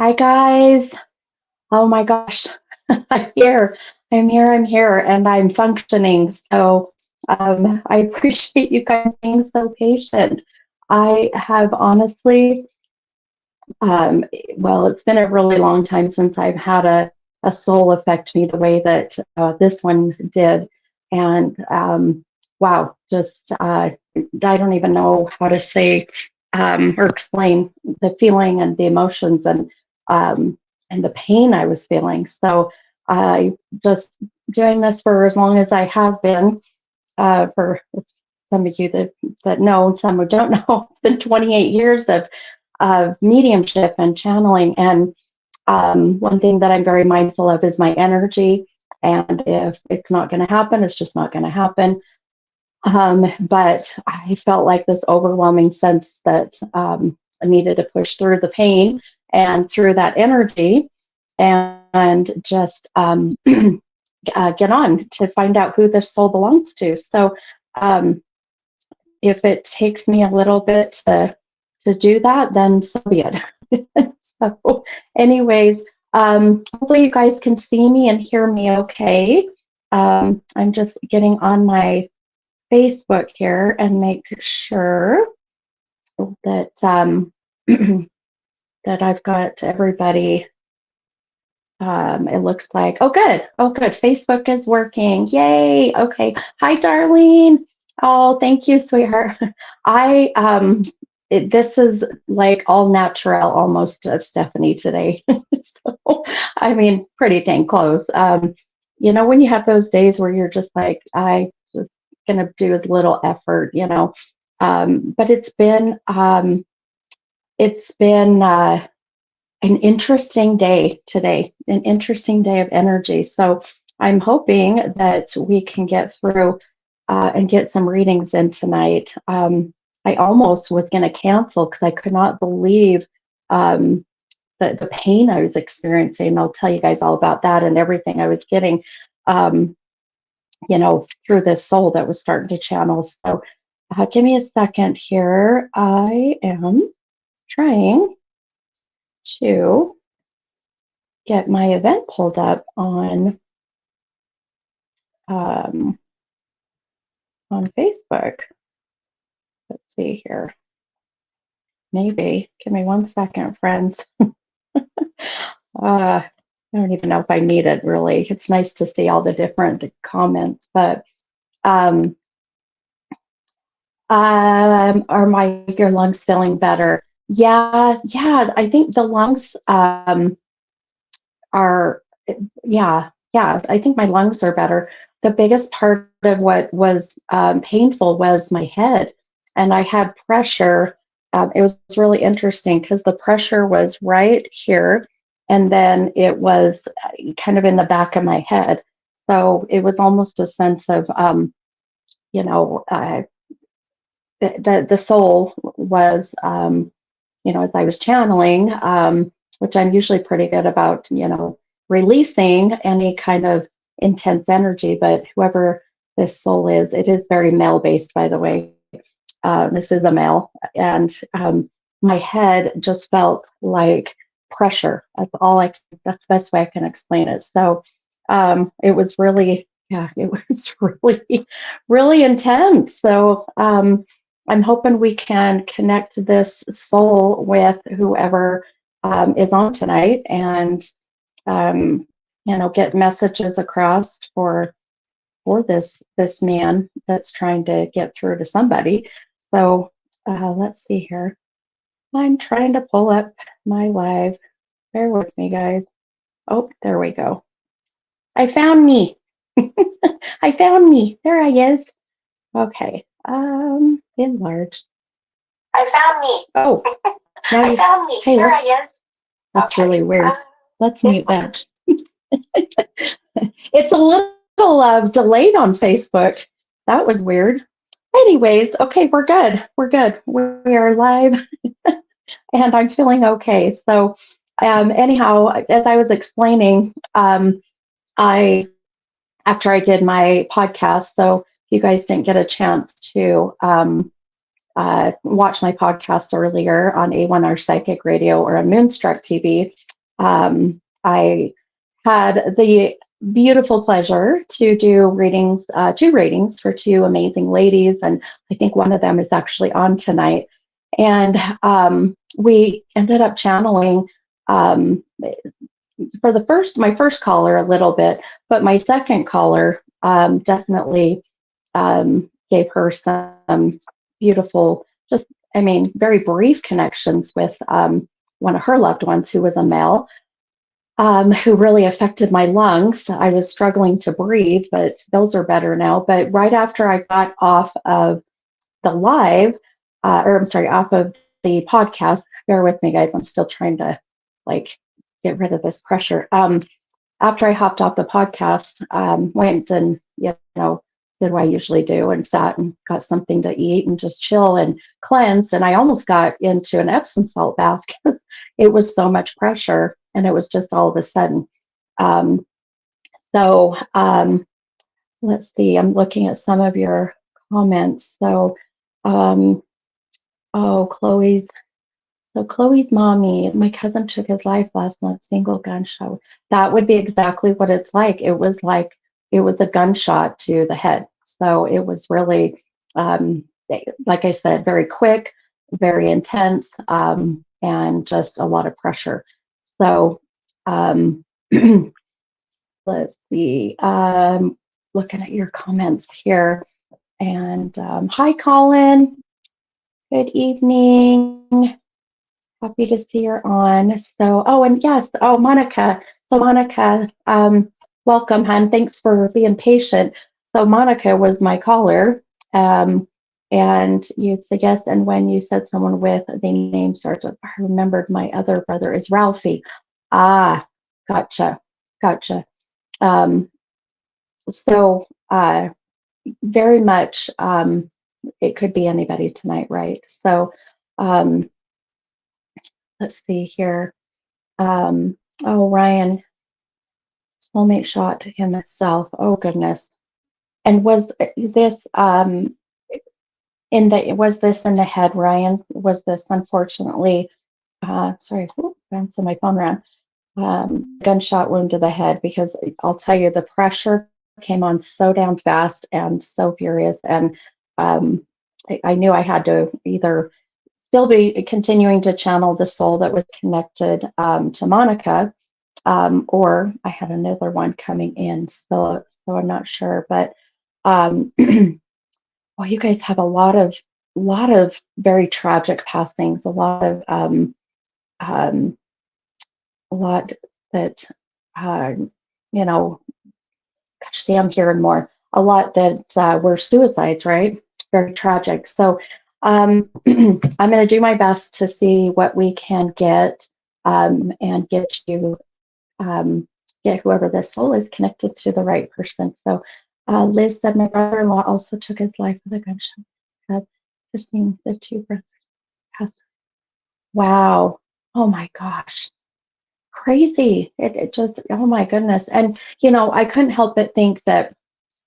Hi guys. Oh my gosh. I'm here. I'm here, and I'm functioning. So I appreciate you guys being so patient. I have honestly, um, well, it's been a really long time since I've had a soul affect me the way that this one did. And wow, just I don't even know how to say or explain the feeling and the emotions um, and the pain I was feeling. So I just doing this for as long as I have been, for some of you that know, and some who don't know, it's been 28 years of mediumship and channeling. And one thing that I'm very mindful of is my energy. And if it's not going to happen, it's just not going to happen. But I felt like this overwhelming sense that I needed to push through the pain and through that energy and just get on to find out who this soul belongs to. So um, if it takes me a little bit to do that, then so be it. So, anyways, hopefully you guys can see me and hear me okay. I'm just getting on my Facebook here and make sure that that I've got everybody. It looks like, oh, good. Oh, good. Facebook is working. Yay. Okay. Hi, Darlene. Oh, thank you, sweetheart. I, this is like all natural almost of Stephanie today. So, I mean, pretty dang close. When you have those days where you're just like, I just gonna do as little effort, but it's been an interesting day today, an interesting day of energy. So I'm hoping that we can get through and get some readings in tonight. I almost was going to cancel because I could not believe um, the pain I was experiencing. I'll tell you guys all about that and everything I was getting, um, through this soul that was starting to channel. So give me a second here. I am trying to get my event pulled up um, on Facebook. Let's see here. Maybe. Give me one second, friends. I don't even know if I need it really. It's nice to see all the different comments, but um, are your lungs feeling better? Yeah. I think the lungs are, yeah. I think my lungs are better. The biggest part of what was painful was my head, and I had pressure. It was really interesting because the pressure was right here, and then it was kind of in the back of my head. So it was almost a sense of, you know, uh, the soul was, as I was channeling, which I'm usually pretty good about, releasing any kind of intense energy. But whoever this soul is, it is very male based, by the way. This is a male, and my head just felt like pressure. That's the best way I can explain it. So it was really, yeah, it was really, really intense. So I'm hoping we can connect this soul with whoever is on tonight and, um, get messages across for this man that's trying to get through to somebody. So let's see here. I'm trying to pull up my live. Bear with me, guys. Oh, there we go. I found me. I found me. There I is. Okay. Enlarge. I found me. Oh, now I found me. Hey, There I is. that's Okay. really weird. Let's mute that. It's a little delayed on Facebook. That was weird. Anyways, okay, we're good. We're good. We are live and I'm feeling okay. So, anyhow, as I was explaining, I after I did my podcast, so if you guys didn't get a chance to watched my podcast earlier on A1R Psychic Radio or on Moonstruck TV, I had the beautiful pleasure to do readings, two readings for two amazing ladies, and I think one of them is actually on tonight. And we ended up channeling for my first caller a little bit, but my second caller definitely gave her some beautiful, just, I mean, very brief connections with one of her loved ones who was a male, who really affected my lungs. I was struggling to breathe, but those are better now. But right after I got off of the live, or I'm sorry, off of the podcast, bear with me, guys. I'm still trying to like get rid of this pressure. After I hopped off the podcast, went and, did what I usually do and sat and got something to eat and just chill and cleansed. And I almost got into an Epsom salt bath because it was so much pressure and it was just all of a sudden. Um, so let's see, I'm looking at some of your comments. So, oh, Chloe's mommy, my cousin took his life last month, single gunshot. That would be exactly what it's like. It was a gunshot to the head. So it was really, like I said, very quick, very intense, and just a lot of pressure. So let's see, looking at your comments here. And hi, Colin. Good evening. Happy to see you're on. So, oh, and yes, oh, Monica. So, Monica, welcome, hon. Thanks for being patient. So, Monica was my caller, and you said yes. And when you said someone with the name starts with, I remembered my other brother is Ralphie. Ah, gotcha, gotcha. So, very much, it could be anybody tonight, right? So, let's see here. Oh, Ryan, soulmate shot himself. Oh, goodness. And was this was this in the head, Ryan? Was this unfortunately, sorry, bouncing my phone around, gunshot wound to the head? Because I'll tell you, the pressure came on so damn fast and so furious. And I knew I had to either still be continuing to channel the soul that was connected to Monica, or I had another one coming in. So I'm not sure, but well, you guys have a lot of very tragic passings, um, a lot that you know. Gosh, see, I'm hearing more. A lot that were suicides, right? Very tragic. So I'm going to do my best to see what we can get, and get you, get whoever this soul is connected to the right person. So Liz said, my brother-in-law also took his life with a gunshot. Christine, the two brothers passed. Wow. Oh my gosh. Crazy. It just, oh my goodness. And, I couldn't help but think that,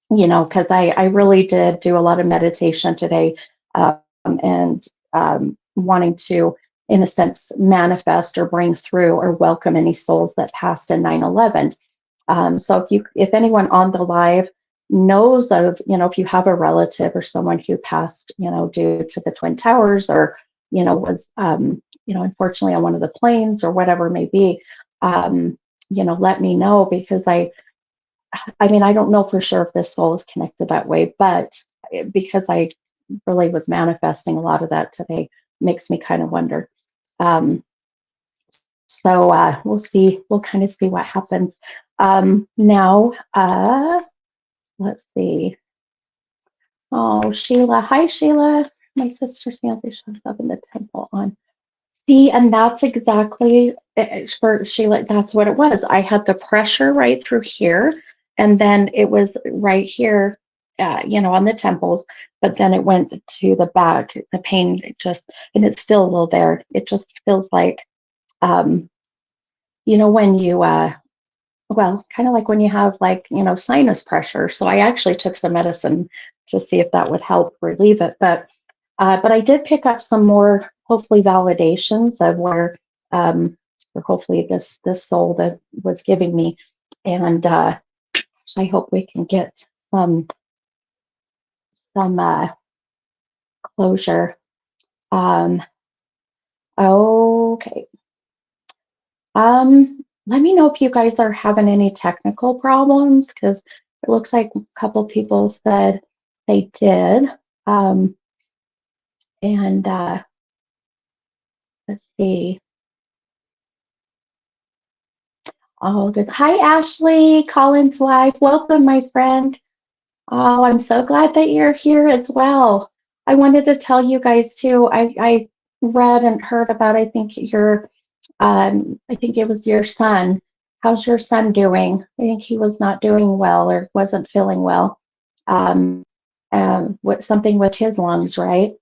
because I really did do a lot of meditation today, and wanting to, in a sense, manifest or bring through or welcome any souls that passed in 9/11. So if anyone on the live knows of, if you have a relative or someone who passed, due to the Twin Towers, or, was, unfortunately on one of the planes or whatever it may be, let me know, because I mean, I don't know for sure if this soul is connected that way, but because I really was manifesting a lot of that today, makes me kind of wonder. Um, so we'll see. We'll kind of see what happens. Now, let's see. Oh, Sheila. Hi, Sheila. My sister's fiance shows up in the temple on. See, and that's exactly for Sheila. That's what it was. I had the pressure right through here, and then it was right here, on the temples. But then it went to the back. The pain and it's still a little there. It just feels like, when you, well, kind of like when you have like, sinus pressure. So I actually took some medicine to see if that would help relieve it. But But I did pick up some more, hopefully, validations of or hopefully this soul that was giving me, and I hope we can get some closure. Um, okay. Let me know if you guys are having any technical problems because it looks like a couple people said they did. Um, and let's see. Oh, good. Hi, Ashley, Colin's wife. Welcome, my friend. Oh, I'm so glad that you're here as well. I wanted to tell you guys too. I read and heard about, I think it was your son. How's your son doing? I think he was not doing well or wasn't feeling well. Um, what something with his lungs, right?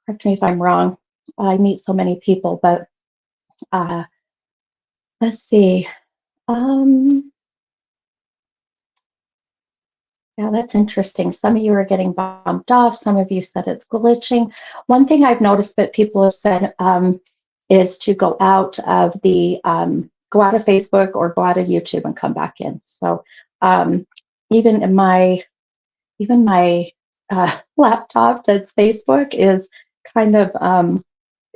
Correct me if I'm wrong. I meet so many people, but uh, let's see. Um, Yeah, that's interesting. Some of you are getting bumped off. Some of you said it's glitching. One thing I've noticed that people have said is to go out of Facebook or go out of YouTube and come back in. So um, even in my laptop that's Facebook is kind of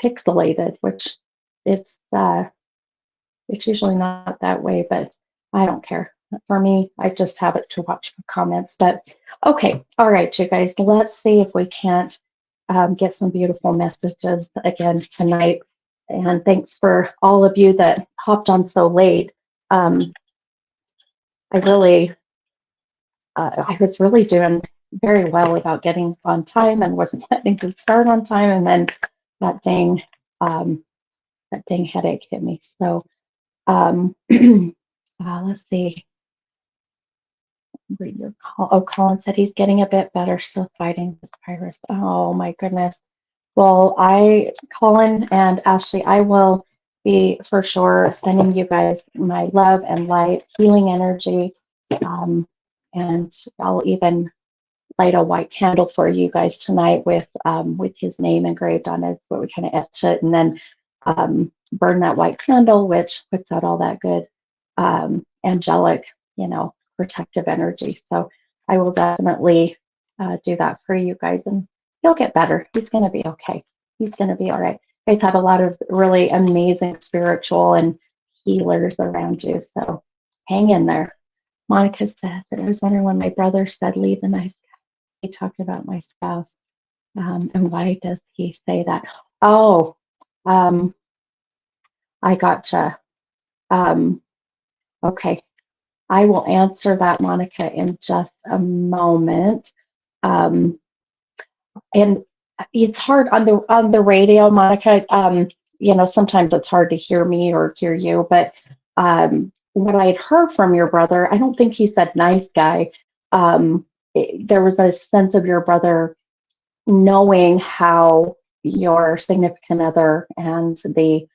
pixelated, which it's uh, it's usually not that way, but I don't care. For me, I just have it to watch for comments. But okay, all right, you guys, let's see if we can't get some beautiful messages again tonight. And thanks for all of you that hopped on so late. Um, I really, I was really doing very well about getting on time and wasn't getting to start on time. And then that dang, um, that dang headache hit me. So let's see. Read your call. Oh, Colin said he's getting a bit better, still fighting this virus. Oh my goodness. Well, Colin and Ashley, I will be for sure sending you guys my love and light, healing energy, and I'll even light a white candle for you guys tonight with his name engraved on it. What we kind of etch it and then burn that white candle, which puts out all that good angelic, protective energy. So I will definitely do that for you guys, and he'll get better. He's going to be okay. He's going to be all right. You guys have a lot of really amazing spiritual and healers around you, so hang in there. Monica says, I was wondering when my brother said, leave the nice he talked about my spouse. And why does he say that? Oh, um, I gotcha. Um, okay. I will answer that, Monica, in just a moment. Um, and it's hard on the radio, Monica. Sometimes it's hard to hear me or hear you, but what I had heard from your brother, I don't think he said nice guy. There was a sense of your brother knowing how your significant other and the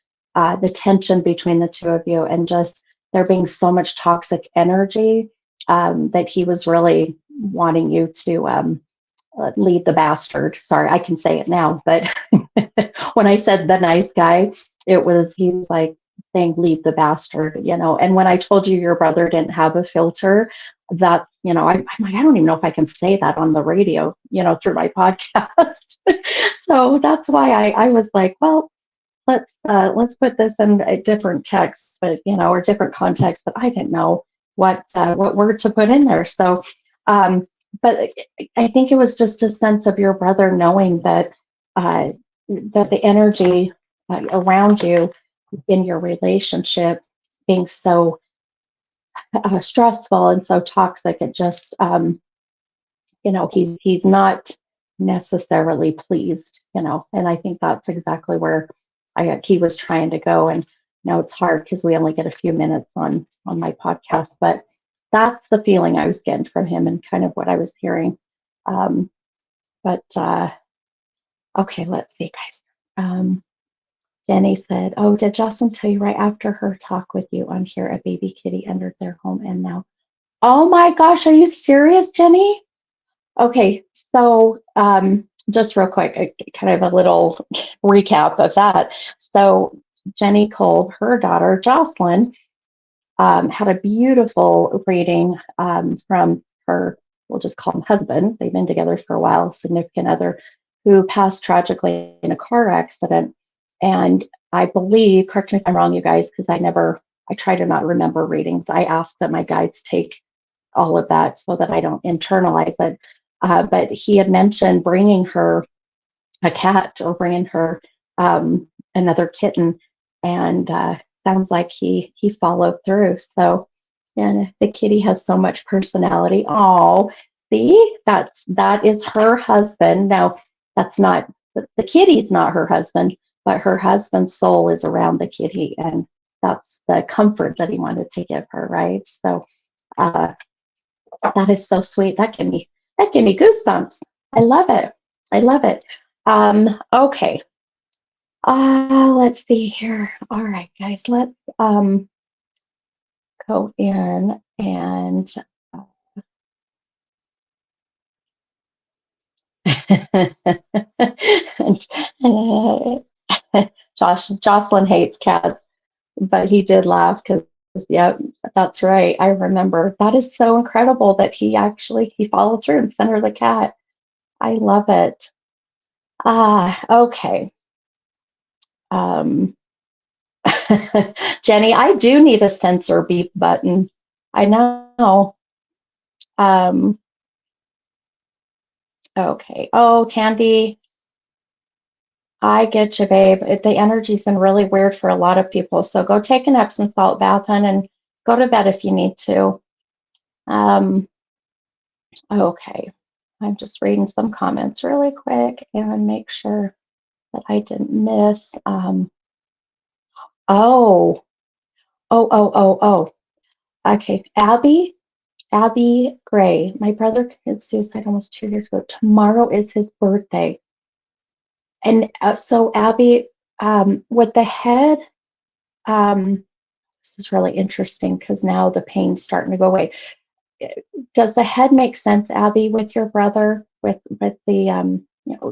tension between the two of you, and just there being so much toxic energy that he was really wanting you to leave the bastard. Sorry, I can say it now, but when I said the nice guy, he was like saying leave the bastard, And when I told you your brother didn't have a filter, that's, I'm like, I don't even know if I can say that on the radio, through my podcast. So that's why I was like, well, let's put this in a different text, but or different context. But I didn't know what word to put in there. So, but I think it was just a sense of your brother knowing that the energy around you in your relationship being so stressful and so toxic, it just he's not necessarily pleased, and I think that's exactly where he was trying to go. And now it's hard because we only get a few minutes on my podcast, but that's the feeling I was getting from him and kind of what I was hearing. But okay, let's see, guys. Jenny said, oh, did Jocelyn tell you right after her talk with you on here, a baby kitty entered their home and now, oh my gosh, are you serious, Jenny? Okay, so just real quick, kind of a little recap of that. So Jenny Cole, her daughter Jocelyn, had a beautiful reading from her, we'll just call him husband. They've been together for a while, significant other, who passed tragically in a car accident. And I believe, correct me if I'm wrong, you guys, because I try to not remember readings. I ask that my guides take all of that so that I don't internalize it. But he had mentioned bringing her a cat or bringing her another kitten, and sounds like he followed through. So, and the kitty has so much personality. Oh, see, that is her husband. Now, that's not the kitty's not her husband, but her husband's soul is around the kitty, and that's the comfort that he wanted to give her, right? So, uh, that is so sweet. That gave me goosebumps. I love it. I love it. Okay. Let's see here. All right, guys, let's go in and and, Jocelyn hates cats, but he did laugh because, yeah, that's right. I remember. That is so incredible that he followed through and sent her the cat. I love it. Okay. Um, Jenny, I do need a censor beep button. I know. Um, okay. Oh, Tandy, I get you, babe. The energy's been really weird for a lot of people. So go take an Epsom salt bath, hun, and go to bed if you need to. Um, okay. I'm just reading some comments really quick and make sure that I didn't miss. Oh, oh. Okay. Abby Gray. My brother committed suicide almost 2 years ago. Tomorrow is his birthday. And so, Abby, with the head, this is really interesting because now the pain's starting to go away. Does the head make sense, Abby, with your brother, with the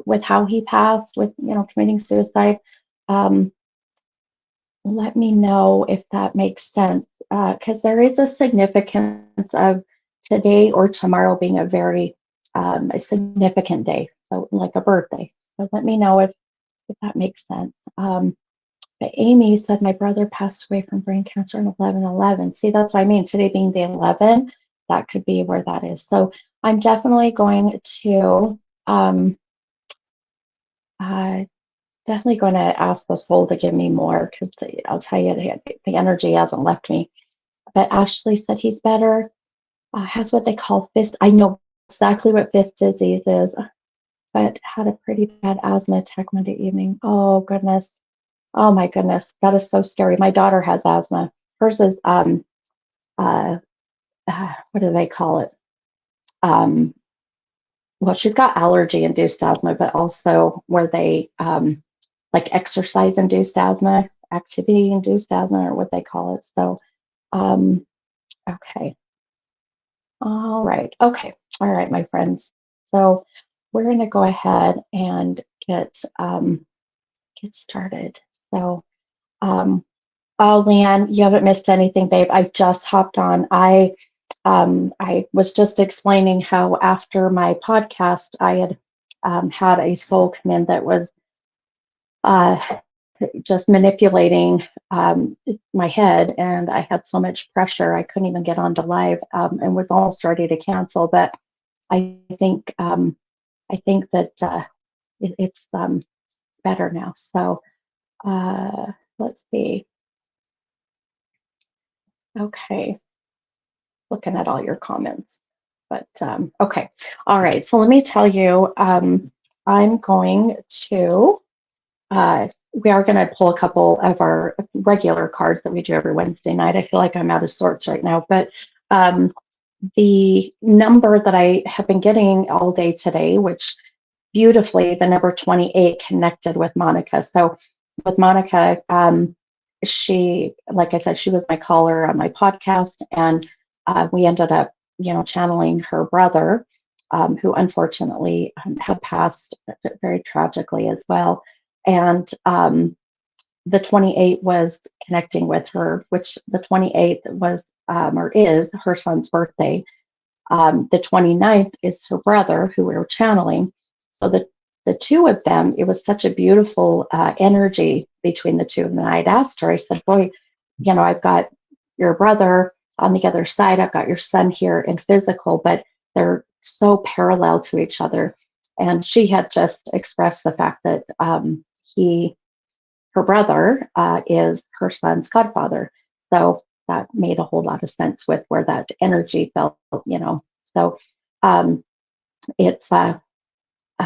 with how he passed, with committing suicide? Um, Let me know if that makes sense, because there is a significance of today or tomorrow being a significant day, so like a birthday. So let me know if that makes sense. But Amy said my brother passed away from brain cancer in 11/11. See, that's what I mean. Today being the 11, that could be where that is. So I'm definitely going to um, uh, ask the soul to give me more because I'll tell you the energy hasn't left me. But Ashley said he's better. Has what they call fist. I know exactly what fist disease is, but had a pretty bad asthma attack Monday evening. Oh goodness. Oh my goodness. That is so scary. My daughter has asthma. Hers is uh, what do they call it? Um, well, she's got allergy induced asthma, but also where they like exercise induced asthma, activity induced asthma, or what they call it. So, um, okay. All right. Okay. All right, my friends. So we're going to go ahead and get started. So, um, oh, Leanne, you haven't missed anything, babe. I just hopped on. I was just explaining how after my podcast, I had had a soul come in that was uh, just manipulating my head, and I had so much pressure I couldn't even get onto live, and was almost ready to cancel. But I think that it's better now. So let's see. Okay, looking at all your comments. But okay, all right. So let me tell you, I'm going to. We are going to pull a couple of our regular cards that we do every Wednesday night. I feel like I'm out of sorts right now, but um, the number that I have been getting all day today, which beautifully, the number 28 connected with Monica. So with Monica, she, like I said, she was my caller on my podcast, and we ended up, channeling her brother. who unfortunately had passed very tragically as well. And the 28th was connecting with her, which the 28th was or is her son's birthday. The 29th is her brother, who we were channeling. So the two of them, it was such a beautiful energy between the two of them. And I'd asked her, I said, boy, I've got your brother on the other side. I've got your son here in physical, but they're so parallel to each other. And she had just expressed the fact that her brother, is her son's godfather. So that made a whole lot of sense with where that energy felt. So um, it's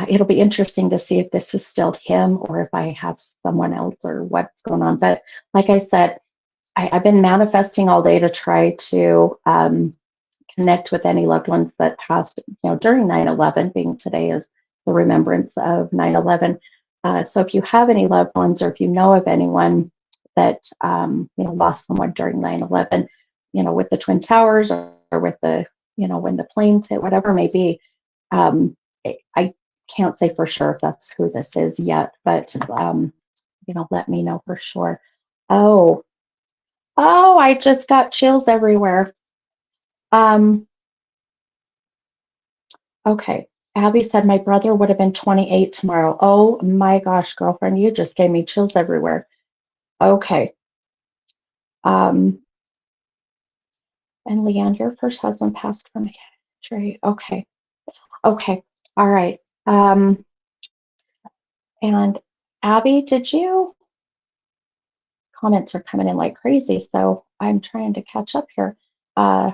it'll be interesting to see if this is still him or if I have someone else or what's going on. But like I said, I've been manifesting all day to try to connect with any loved ones that passed, during 9/11, being today is the remembrance of 9/11. So if you have any loved ones or if you know of anyone that, lost someone during 9/11, with the Twin Towers or with when the planes hit, whatever it may be, I can't say for sure if that's who this is yet, but, let me know for sure. Oh, oh, I just got chills everywhere. Um, Okay. Abby said my brother would have been 28 tomorrow. Oh my gosh, girlfriend, you just gave me chills everywhere. Okay. Um, and Leanne, your first husband passed from injury. Okay. Okay. All right. And Abby, did you? Comments are coming in like crazy, so I'm trying to catch up here. Uh,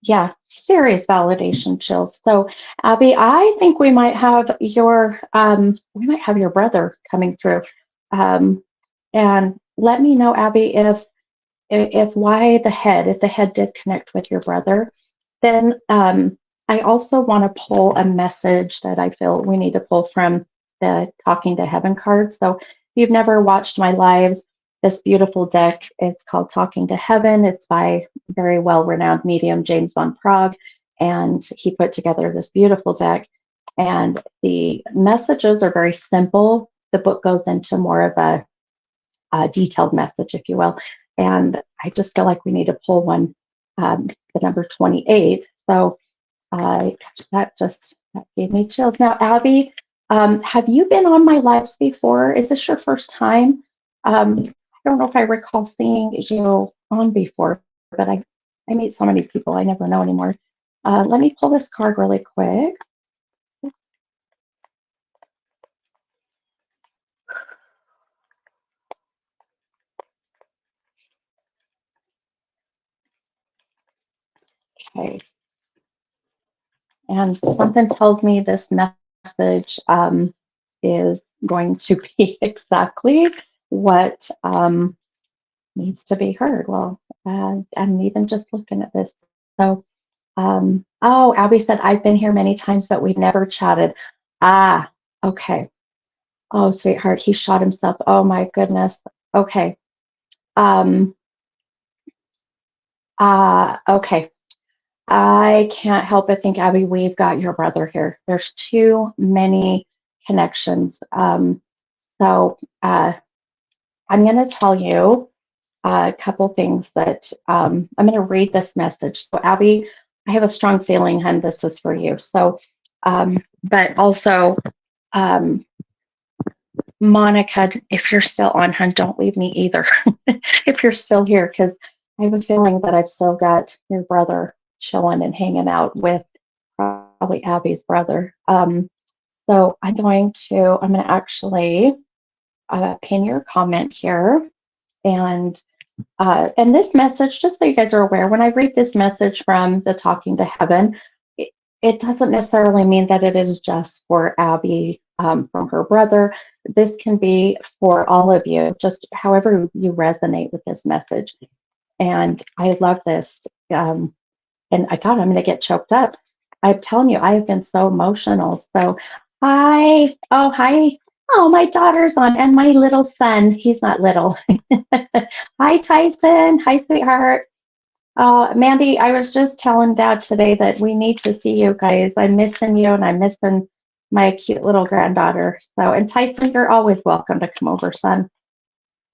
yeah, serious validation chills. So, Abby, I think we might have your brother coming through. Um, and let me know, Abby, if if the head did connect with your brother, then I also want to pull a message that I feel we need to pull from the Talking to Heaven card. So if you've never watched my lives, this beautiful deck, it's called Talking to Heaven. It's by very well-renowned medium James Von Prague, and he put together this beautiful deck. And the messages are very simple. The book goes into more of a detailed message, if you will. And I just feel like we need to pull one, the number 28. So that gave me chills. Now, Abby, have you been on my lives before? Is this your first time? I don't know if I recall seeing you on before, but I meet so many people, I never know anymore. Let me pull this card really quick. Okay. And something tells me this message is going to be exactly what needs to be heard. Well, I'm even just looking at this. So, oh, Abby said, I've been here many times, but we've never chatted. Ah, okay. Oh, sweetheart, he shot himself. Oh, my goodness. Okay. Um, okay. I can't help but think, Abby, we've got your brother here. There's too many connections. So I'm going to tell you a couple things that I'm going to read this message. So, Abby, I have a strong feeling, hun, this is for you. So, but also, um, Monica, if you're still on, hun, don't leave me either. If you're still here, because I have a feeling that I've still got your brother chilling and hanging out with probably Abby's brother. So I'm going to actually pin your comment here. And this message, just so you guys are aware, when I read this message from the Talking to Heaven, it doesn't necessarily mean that it is just for Abby from her brother. This can be for all of you, just however you resonate with this message. And I love this. And I'm going to get choked up. I'm telling you, I have been so emotional. So, hi. Oh, hi. Oh, my daughter's on, and my little son. He's not little. Hi, Tyson. Hi, sweetheart. Mandy, I was just telling Dad today that we need to see you guys. I'm missing you and I'm missing my cute little granddaughter. So, and Tyson, you're always welcome to come over, son.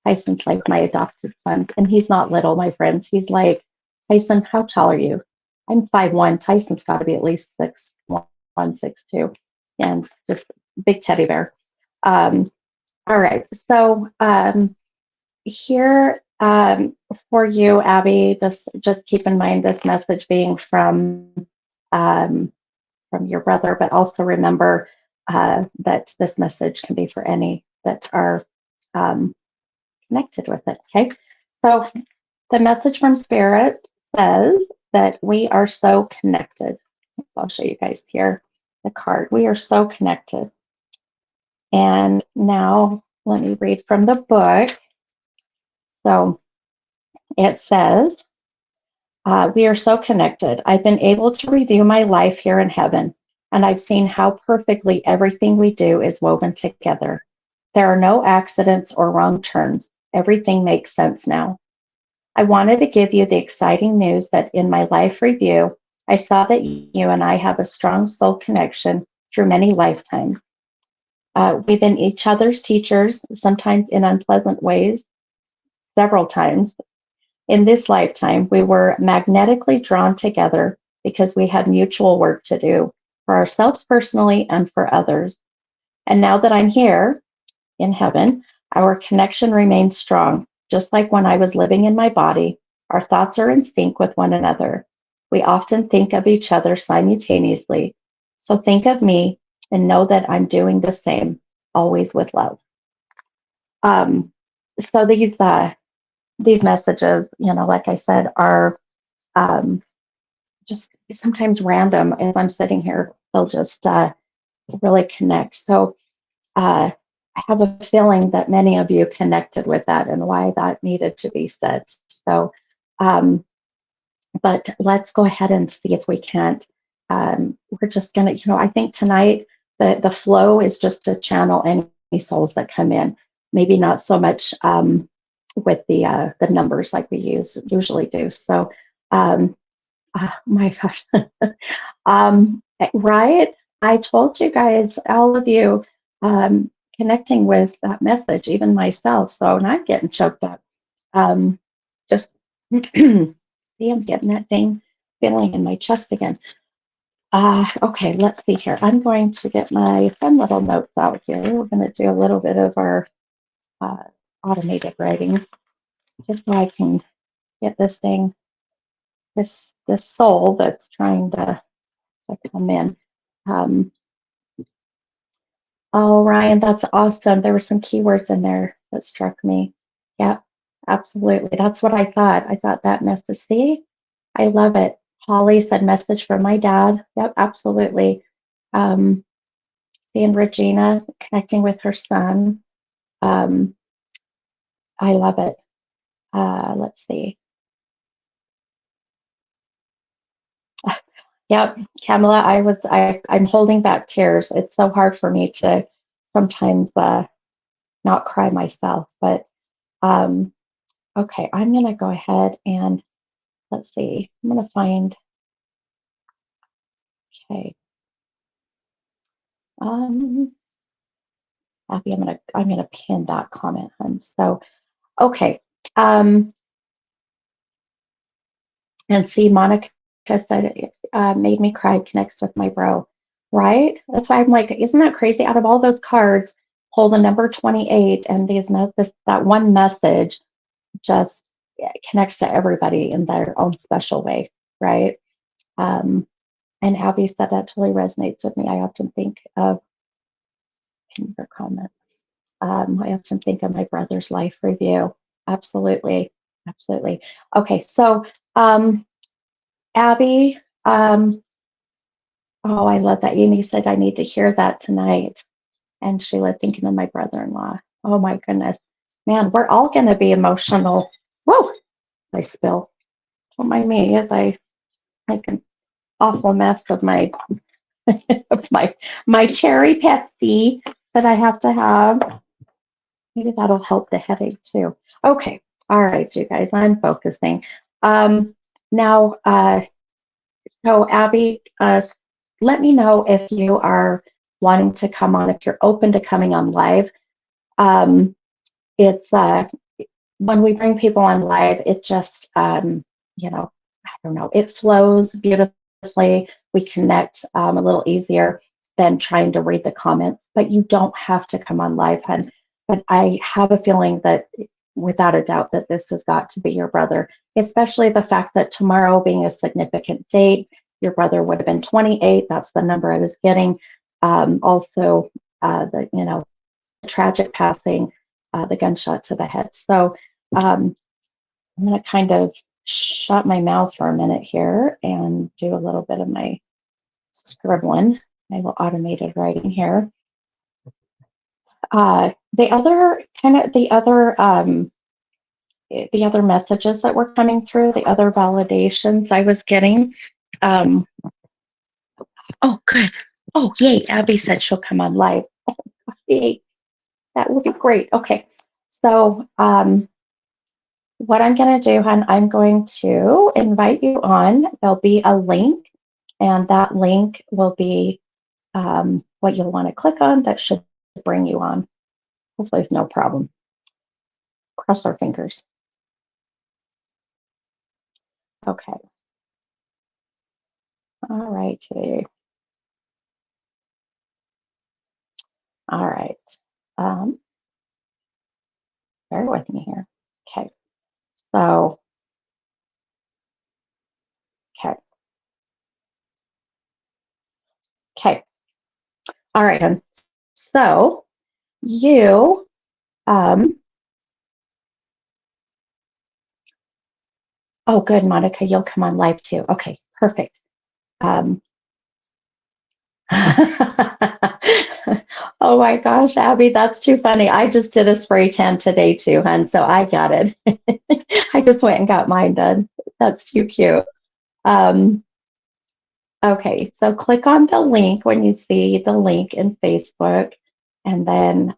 Tyson's like my adopted son, and he's not little, my friends. He's like, Tyson, how tall are you? I'm 5'1". Tyson's got to be at least 6'1", 6'2", and just big teddy bear. All right, so here for you, Abby, this just keep in mind this message being um, from your brother, but also remember that this message can be for any that are um, connected with it. Okay, so the message from Spirit says that we are so connected. I'll show you guys here the card. We are so connected. And now let me read from the book. So it says, we are so connected. I've been able to review my life here in heaven, and I've seen how perfectly everything we do is woven together. There are no accidents or wrong turns. Everything makes sense now. I wanted to give you the exciting news that in my life review, I saw that you and I have a strong soul connection through many lifetimes. We've been each other's teachers, sometimes in unpleasant ways, several times. In this lifetime, we were magnetically drawn together because we had mutual work to do for ourselves personally and for others. And now that I'm here in heaven, our connection remains strong. Just like when I was living in my body, our thoughts are in sync with one another. We often think of each other simultaneously. So think of me and know that I'm doing the same, always with love. Um, so these messages, like I said, are um, just sometimes random. As I'm sitting here, they'll just really connect. So I have a feeling that many of you connected with that and why that needed to be said. So, um, but let's go ahead and see if we can't. We're just gonna, I think tonight the flow is just to channel any souls that come in. Maybe not so much with the numbers like we usually do. So, um, oh my gosh, right? I told you guys, all of you, um, connecting with that message, even myself. So now I'm getting choked up. Just see, I'm getting that dang feeling in my chest again. Okay, let's see here. I'm going to get my fun little notes out here. We're going to do a little bit of our uh, automated writing just so I can get this thing, this soul that's trying to come in. Um, oh, Ryan, that's awesome. There were some keywords in there that struck me. Yeah, absolutely. That's what I thought. I thought that message. See, I love it. Holly said message from my dad. Yep, absolutely. Um, seeing Regina connecting with her son. Um, I love it. Let's see. Yep, Kamala, I'm holding back tears. It's so hard for me to sometimes not cry myself, but um, okay, I'm going to go ahead and let's see. I'm going to find, okay. Happy, I'm going to pin that comment, hun. So, okay. And see, Monica said it made me cry, connects with my bro, right? That's why I'm like, isn't that crazy? Out of all those cards, pull the number 28 and that one message just connects to everybody in their own special way, right? Um, and Abby said that totally resonates with me. I often think of her comment. I often think of my brother's life review. Absolutely, absolutely. Okay, so Abby, oh, I love that. Amy said I need to hear that tonight. And Sheila thinking of my brother-in-law. Oh my goodness, man, we're all going to be emotional. Whoa, I spill. Don't mind me as I make an awful mess of my my cherry Pepsi that I have to have. Maybe that'll help the headache too. Okay. All right, you guys, I'm focusing. Um, Now, so Abby, let me know if you are wanting to come on, if you're open to coming on live. Um, it's when we bring people on live, it just, I don't know, it flows beautifully. We connect a little easier than trying to read the comments, but you don't have to come on live, hun. But I have a feeling that without a doubt that this has got to be your brother, especially the fact that tomorrow being a significant date, your brother would have been 28. That's the number I was getting. Also, the tragic passing, the gunshot to the head. So I'm going to kind of shut my mouth for a minute here and do a little bit of my scribbling, my little automated writing here. The other kind of the other messages that were coming through, the other validations I was getting. Um, oh, good. Oh, yay. Abby said she'll come on live. Oh, yay. That will be great. Okay. So, what I'm going to do, hon, I'm going to invite you on. There'll be a link, and that link will be what you'll want to click on. That should bring you on. Hopefully, with no problem. Cross our fingers. Okay. All right. All right. Um, bear with me here. Okay. So, okay. Okay. All right. Hon. So, you, oh, good, Monica, you'll come on live too. Okay, perfect. Um, oh my gosh, Abby, that's too funny. I just did a spray tan today too, hun, so I got it. I just went and got mine done. That's too cute. Um, okay, so click on the link when you see the link in Facebook, and then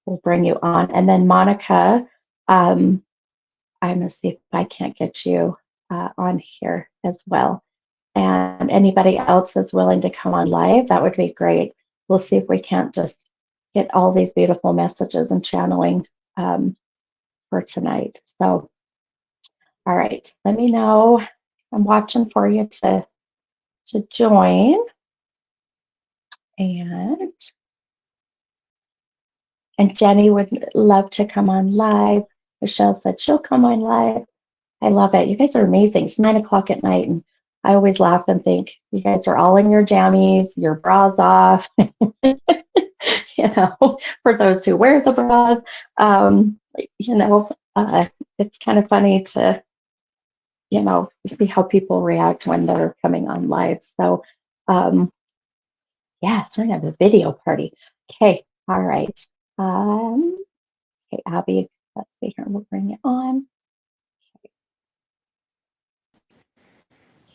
we'll bring you on. And then Monica, I'm gonna see if I can't get you on here as well. And anybody else that's willing to come on live, that would be great. We'll see if we can't just get all these beautiful messages and channeling for tonight. So, all right, let me know. I'm watching for you to join. And Jenny would love to come on live. Michelle said she'll come on live. I love it. You guys are amazing. It's 9 o'clock at night, and I always laugh and think you guys are all in your jammies, your bras off. For those who wear the bras, you know, it's kind of funny to, see how people react when they're coming on live. So, yeah, so we're gonna have a video party. Okay, all right. Okay, Abby, let's see here. We'll bring it on.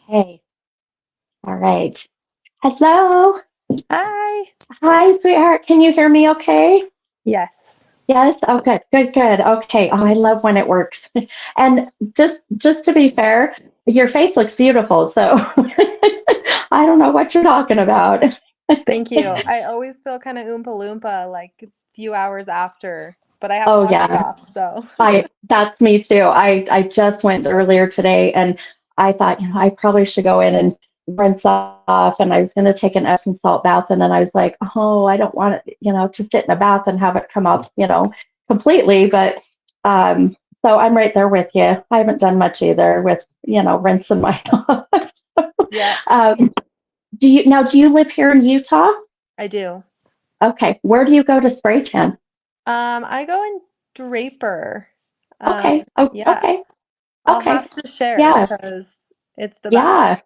Okay, all right. Hello. Hi. Hi, sweetheart. Can you hear me okay? Yes. Yes. Oh, good, good, good. Okay. Oh, I love when it works. And just to be fair, your face looks beautiful. So I don't know what you're talking about. Thank you. I always feel kind of Oompa Loompa like a few hours after, but I have Oh washed yeah. off, so. That's me too. I just went earlier today and I thought, I probably should go in and rinse off, and I was going to take an Epsom salt bath, and then I was like, oh, I don't want it, to sit in a bath and have it come up, completely. But um, so I'm right there with you. I haven't done much either with, rinsing my off. Yeah, um, do you live here in Utah? I do. Okay. Where do you go to spray tan? I go in Draper. Okay. Oh, Yeah, okay. I'll Okay. have to share Yeah. because it's the Yeah. best.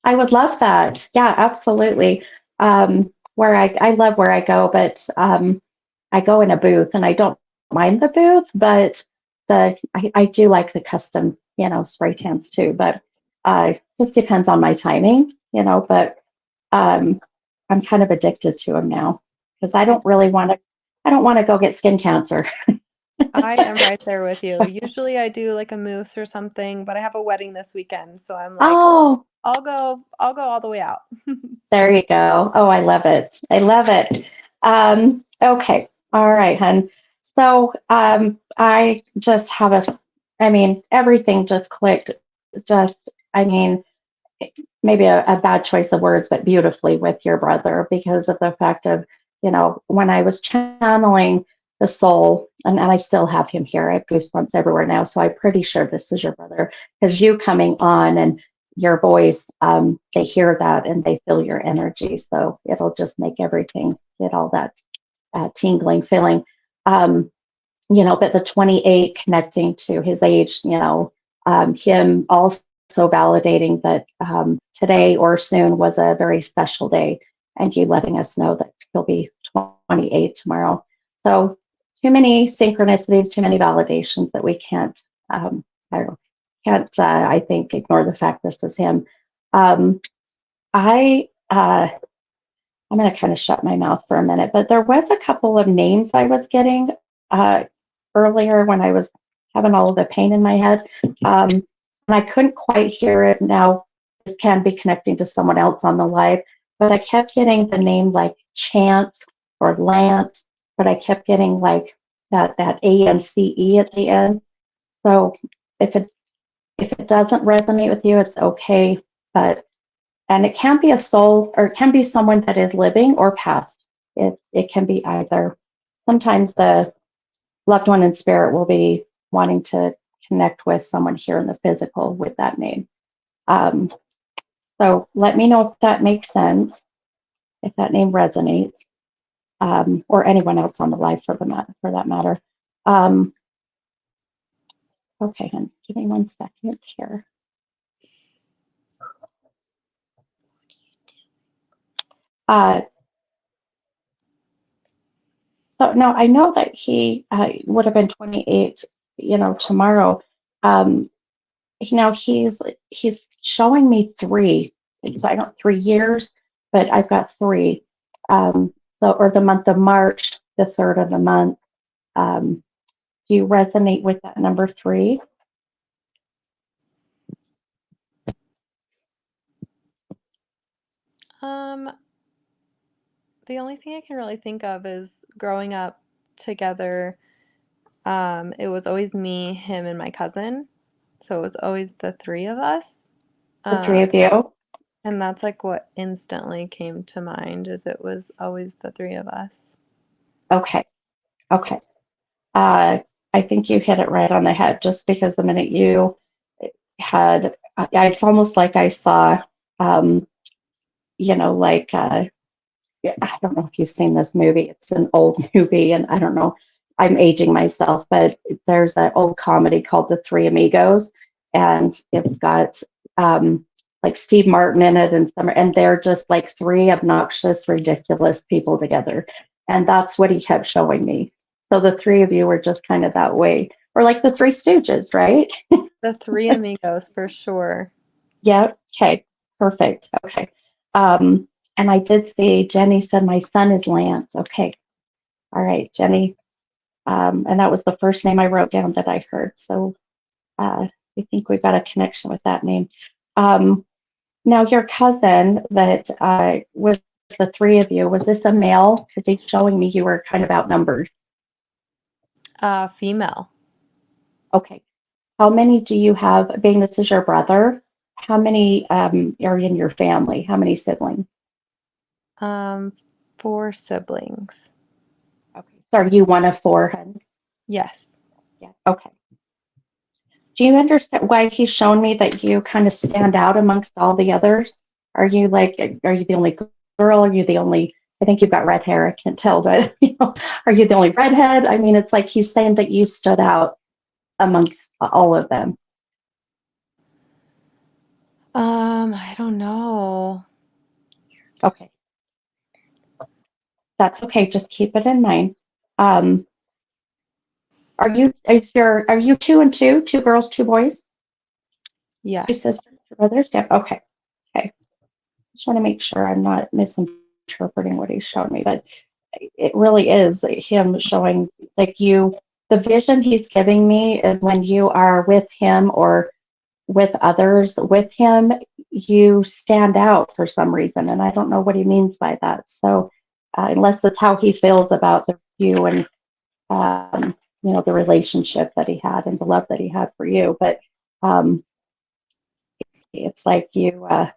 I would love that. Yeah, absolutely. Where I love where I go, but I go in a booth and I don't mind the booth, but I do like the custom, spray tans too. But just depends on my timing, but um, I'm kind of addicted to them now because I I don't really want to. I don't want to go get skin cancer. I am right there with you. Usually I do like a moose or something, but I have a wedding this weekend, so I'm like, Oh, I'll go all the way out. there you go. Oh, I love it. I love it. Okay. All right, hun. So I just have I mean, everything just clicked. Just, I mean, maybe a bad choice of words, but beautifully with your brother because of the fact of, when I was channeling the soul, and I still have him here. I have goosebumps everywhere now. So I'm pretty sure this is your brother because you coming on and your voice, they hear that and they feel your energy. So it'll just make everything get all that tingling feeling. Um, but the 28 connecting to his age, him also validating that today or soon was a very special day, and you letting us know that he'll be 28 tomorrow. So, too many synchronicities, too many validations that we can't, I don't, can't, I think, ignore the fact this is him. Um, I, I'm going to kind of shut my mouth for a minute, but there was a couple of names I was getting uh, earlier when I was having all of the pain in my head. And I couldn't quite hear it. Now, this can be connecting to someone else on the live, but I kept getting the name like Chance or Lance, but I kept getting like that ANCE at the end. So if it doesn't resonate with you, it's okay. But and it can be a soul or it can be someone that is living or past. It can be either. Sometimes the loved one in spirit will be wanting to connect with someone here in the physical with that name. Um, so let me know if that makes sense, if that name resonates, or anyone else on the live for that matter. Um, okay, hon, give me 1 second here. Uh, So now I know that he would have been 28, tomorrow. Um, now he's showing me three. So I don't 3 years, but I've got three. So or the month of March, the third of the month. Um, do you resonate with that number three? Um, the only thing I can really think of is growing up together. It was always me, him, and my cousin. So it was always the three of us. The three Um, of you? and that's like what instantly came to mind is it was always the three of us. Okay. Okay. Uh, I think you hit it right on the head just because the minute you had, it's almost like I saw, um, like, I don't know if you've seen this movie. It's an old movie, and I don't know, I'm aging myself, but there's an old comedy called The Three Amigos, and it's got like Steve Martin in it, and they're just like three obnoxious, ridiculous people together, and that's what he kept showing me. So the three of you were just kind of that way, or like the Three Stooges, right? The three amigos for sure. Yeah. Okay. Perfect. Okay. Um, and I did see Jenny said my son is Lance. Okay. All right, Jenny. And that was the first name I wrote down that I heard. So I think we've got a connection with that name. Um, now, your cousin that was the three of you, was this a male? Because he's showing me you were kind of outnumbered. Female. Okay. How many do you have? Being this is your brother, how many are in your family? How many siblings? Um, four siblings. Okay. So are you one of four, hun? Yes. Yeah. Okay. Do you understand why he's shown me that you kind of stand out amongst all the others? Are you the only girl? Are you the only, I think you've got red hair. I can't tell, but are you the only redhead? I mean, it's like he's saying that you stood out amongst all of them. I don't know. Okay. That's okay. Just keep it in mind. Um, are you two and two? Two girls, two boys? Two Yes. sisters, two brothers? Yeah. Okay. Okay. Just want to make sure I'm not misinterpreting what he's showing me, but it really is him showing like you. the vision he's giving me is when you are with him or with others with him, you stand out for some reason. And I don't know what he means by that. So, unless that's how he feels about you and, the relationship that he had and the love that he had for you. But um, it's like you're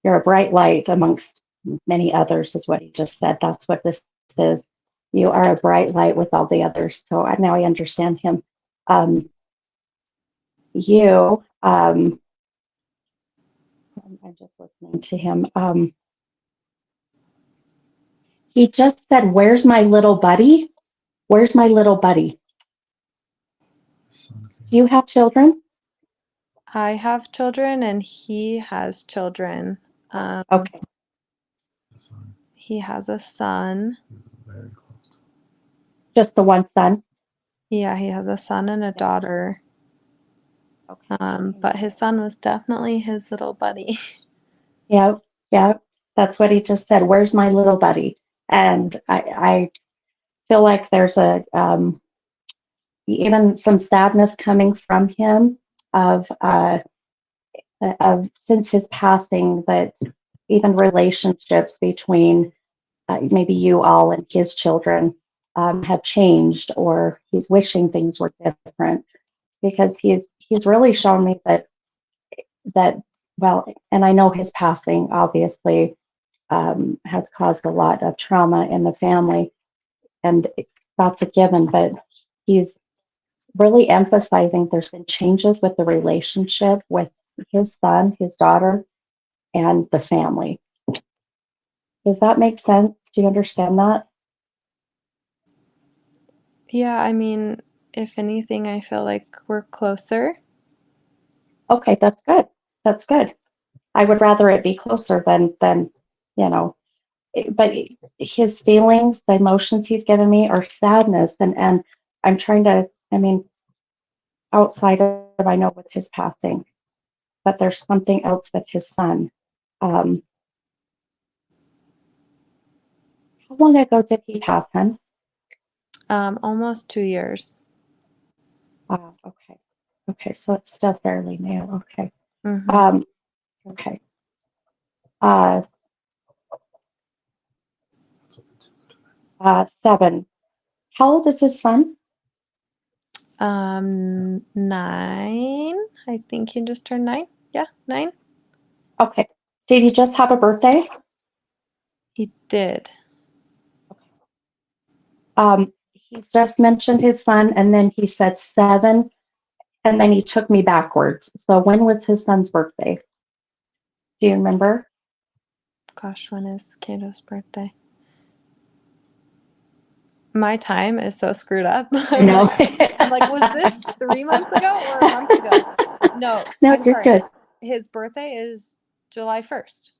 a bright light amongst many others, is what he just said. That's what this is. You are a bright light with all the others. So now I understand him. Um, you, I'm just listening to him. He just said, "Where's my little buddy? Where's my little buddy?" Do you have children? I have children and he has children. Okay. He has a son. Just the one son? Yeah, he has a son and a daughter. Okay. But his son was definitely his little buddy. Yeah, yeah. That's what he just said. Where's my little buddy? And I feel like there's even some sadness coming from him of since his passing, that even relationships between maybe you all and his children have changed, or he's wishing things were different, because he's really shown me that well, and I know his passing obviously has caused a lot of trauma in the family, and that's a given, but he's really emphasizing there's been changes with the relationship with his son, his daughter, and the family. Does that make sense? Do you understand that? Yeah, I mean, if anything, I feel like we're closer. Okay, that's good. That's good. I would rather it be closer than you know. But his feelings, the emotions he's given me are sadness, and I'm trying to. I mean, outside of, I know with his passing, but there's something else with his son. Um, how long ago did he pass, hon? Almost 2 years. Okay. Okay, so it's still fairly new. Okay. Mm-hmm. Okay. Uh, 7. How old is his son? 9. I think he just turned 9. Yeah, 9. Okay. Did he just have a birthday? He did. He just mentioned his son, and then he said 7, and then he took me backwards. So when was his son's birthday? Do you remember? Gosh, when is Kato's birthday? My time is so screwed up. I know. I'm like, was this 3 months ago or a month ago? No, No, I'm you're sorry. good. His birthday is July 1st.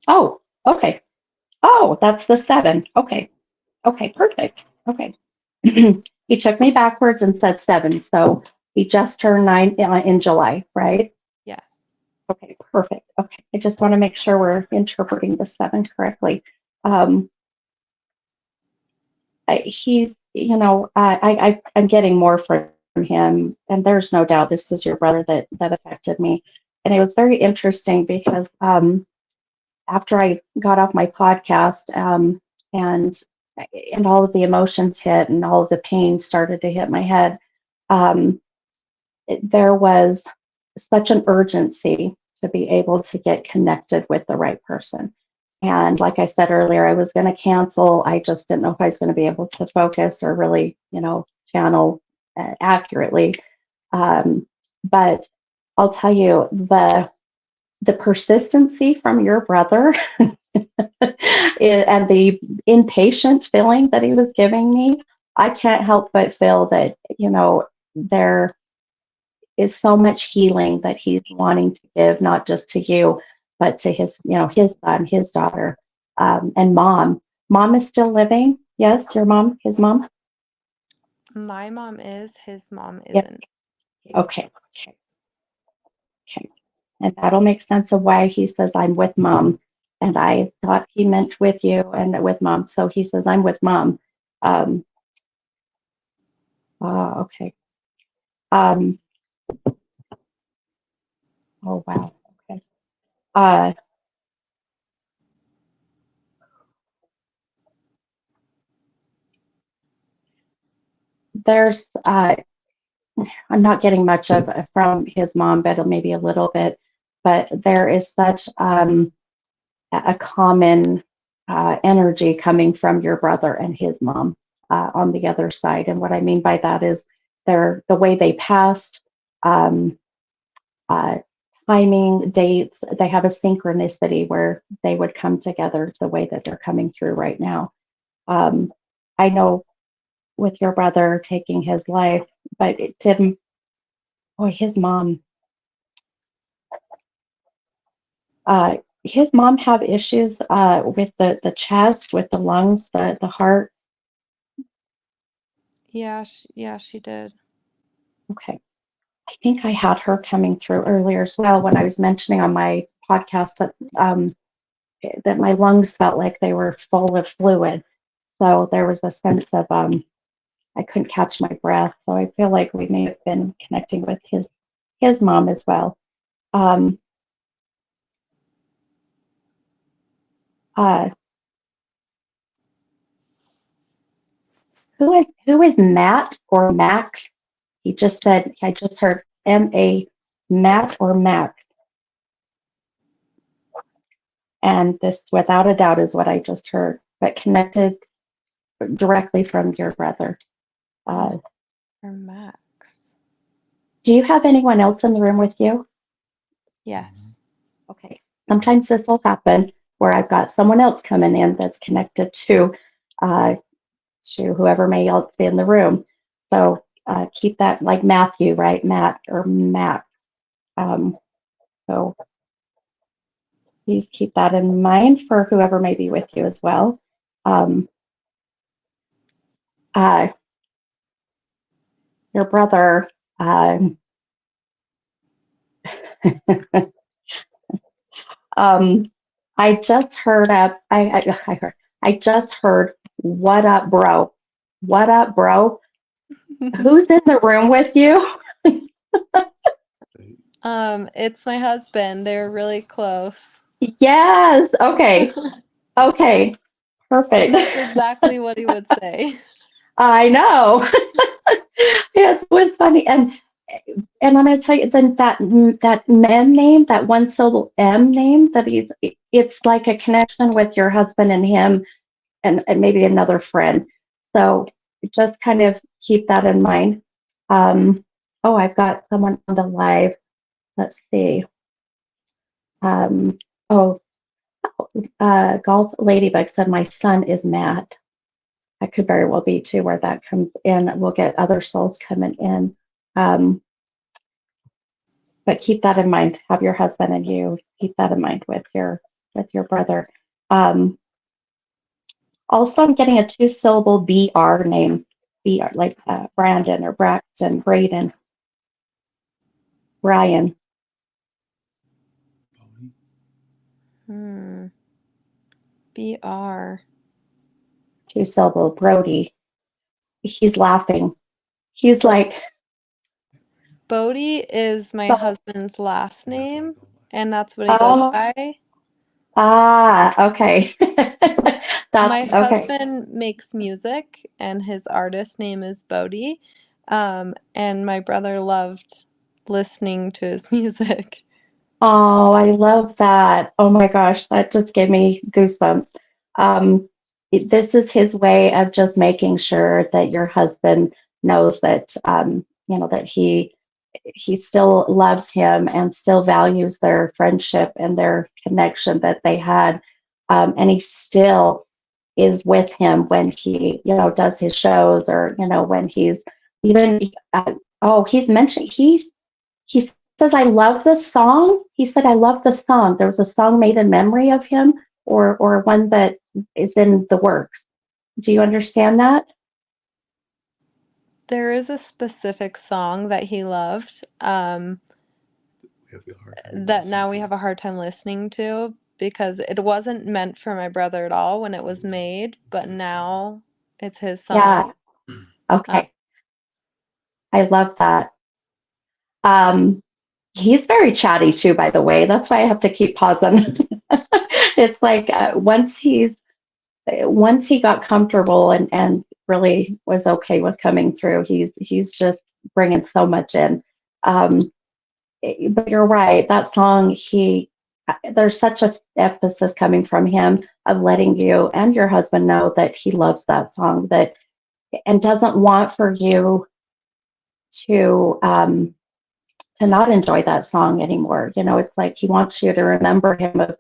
Oh, okay. Oh, that's the 7. Okay. Okay, perfect. Okay. He took me backwards and said 7. So he just turned 9 in July, right? Yes. Okay, perfect. Okay. I just want to make sure we're interpreting the 7 correctly. Um, he's, I'm getting more from him, and there's no doubt this is your brother that affected me. And it was very interesting because after I got off my podcast, and all of the emotions hit and all of the pain started to hit my head, um, there was such an urgency to be able to get connected with the right person. And like I said earlier, I was going to cancel. I just didn't know if I was going to be able to focus or really, channel accurately. But I'll tell you, the persistency from your brother and the impatient feeling that he was giving me, I can't help but feel that, there is so much healing that he's wanting to give, not just to you, but to his son, his daughter, and mom. Mom is still living. Yes, your mom, his mom. My mom is, his mom Yep. isn't. Okay. Okay. Okay. And that'll make sense of why he says I'm with mom. And I thought he meant with you and with mom. So he says I'm with mom. Um, Okay. Um, oh wow. Okay. Uh, there's I'm not getting much of from his mom, but maybe a little bit. But there is such a common energy coming from your brother and his mom on the other side. And what I mean by that is the way they passed, um, uh, timing, dates. They have a synchronicity where they would come together the way that they're coming through right now. I know with your brother taking his life, but it didn't. Boy, uh, his mom have issues with the chest, with the lungs, the heart. Yeah, she did. Okay. I think I had her coming through earlier as well when I was mentioning on my podcast that my lungs felt like they were full of fluid. So there was a sense of I couldn't catch my breath. So I feel like we may have been connecting with his mom as well. Um, uh, who is Matt or Max? He just said I just heard M-A, Matt or Max, and this without a doubt is what I just heard, but connected directly from your brother. Uh, Matt or Max? do you have anyone else in the room with you? Yes. Okay. Sometimes this will happen where I've got someone else coming in that's connected uh, to whoever may else be in the room. So keep that like Matthew, right? Matt or Max. Um, so please keep that in mind for whoever may be with you as well. Um, uh, your brother. Um, I just heard I just heard what up, bro? What up, bro? Who's in the room with you? It's my husband. They're really close. Yes. Okay. Okay. And Perfect. that's exactly what he would say. I know. It was funny, and I'm going to tell you then that M name, that one syllable M name, it's like a connection with your husband and him, and maybe another friend. So just kind of keep that in mind. Um, oh, I've got someone on the live. Let's see. Um, oh, Golf Ladybug said my son is Matt. That could very well be too where that comes in. We'll get other souls coming in. Um, but keep that in mind. Have your husband and you keep that in mind with your brother. Um, Also, I'm getting a two-syllable BR name, BR, like Brandon or Braxton, Braden, Brian. BR. Two-syllable Brody. He's laughing. He's like, Bodie is my so, husband's last name, and that's what he goes oh, by. okay. My That's okay. husband makes music, and his artist name is Bodie. And my brother loved listening to his music. Oh, I love that. Oh my gosh, that just gave me goosebumps. Um, this is his way of just making sure that your husband knows that that he still loves him and still values their friendship and their connection that they had. And he still is with him when he, does his shows or, when he's even, he's mentioned, he says, I love this song. He said, I love the song. There was a song made in memory of him or one that is in the works. Do you understand that? There is a specific song that he loved, that now we have a hard time listening to because it wasn't meant for my brother at all when it was made, but now it's his song. Yeah. Okay. I love that. Um, he's very chatty too, by the way. That's why I have to keep pausing. It's like once he got comfortable and really was okay with coming through, he's just bringing so much in. Um, but you're right. That song, there's such a emphasis coming from him of letting you and your husband know that he loves that song, that and doesn't want for you to to not enjoy that song anymore. It's like he wants you to remember him of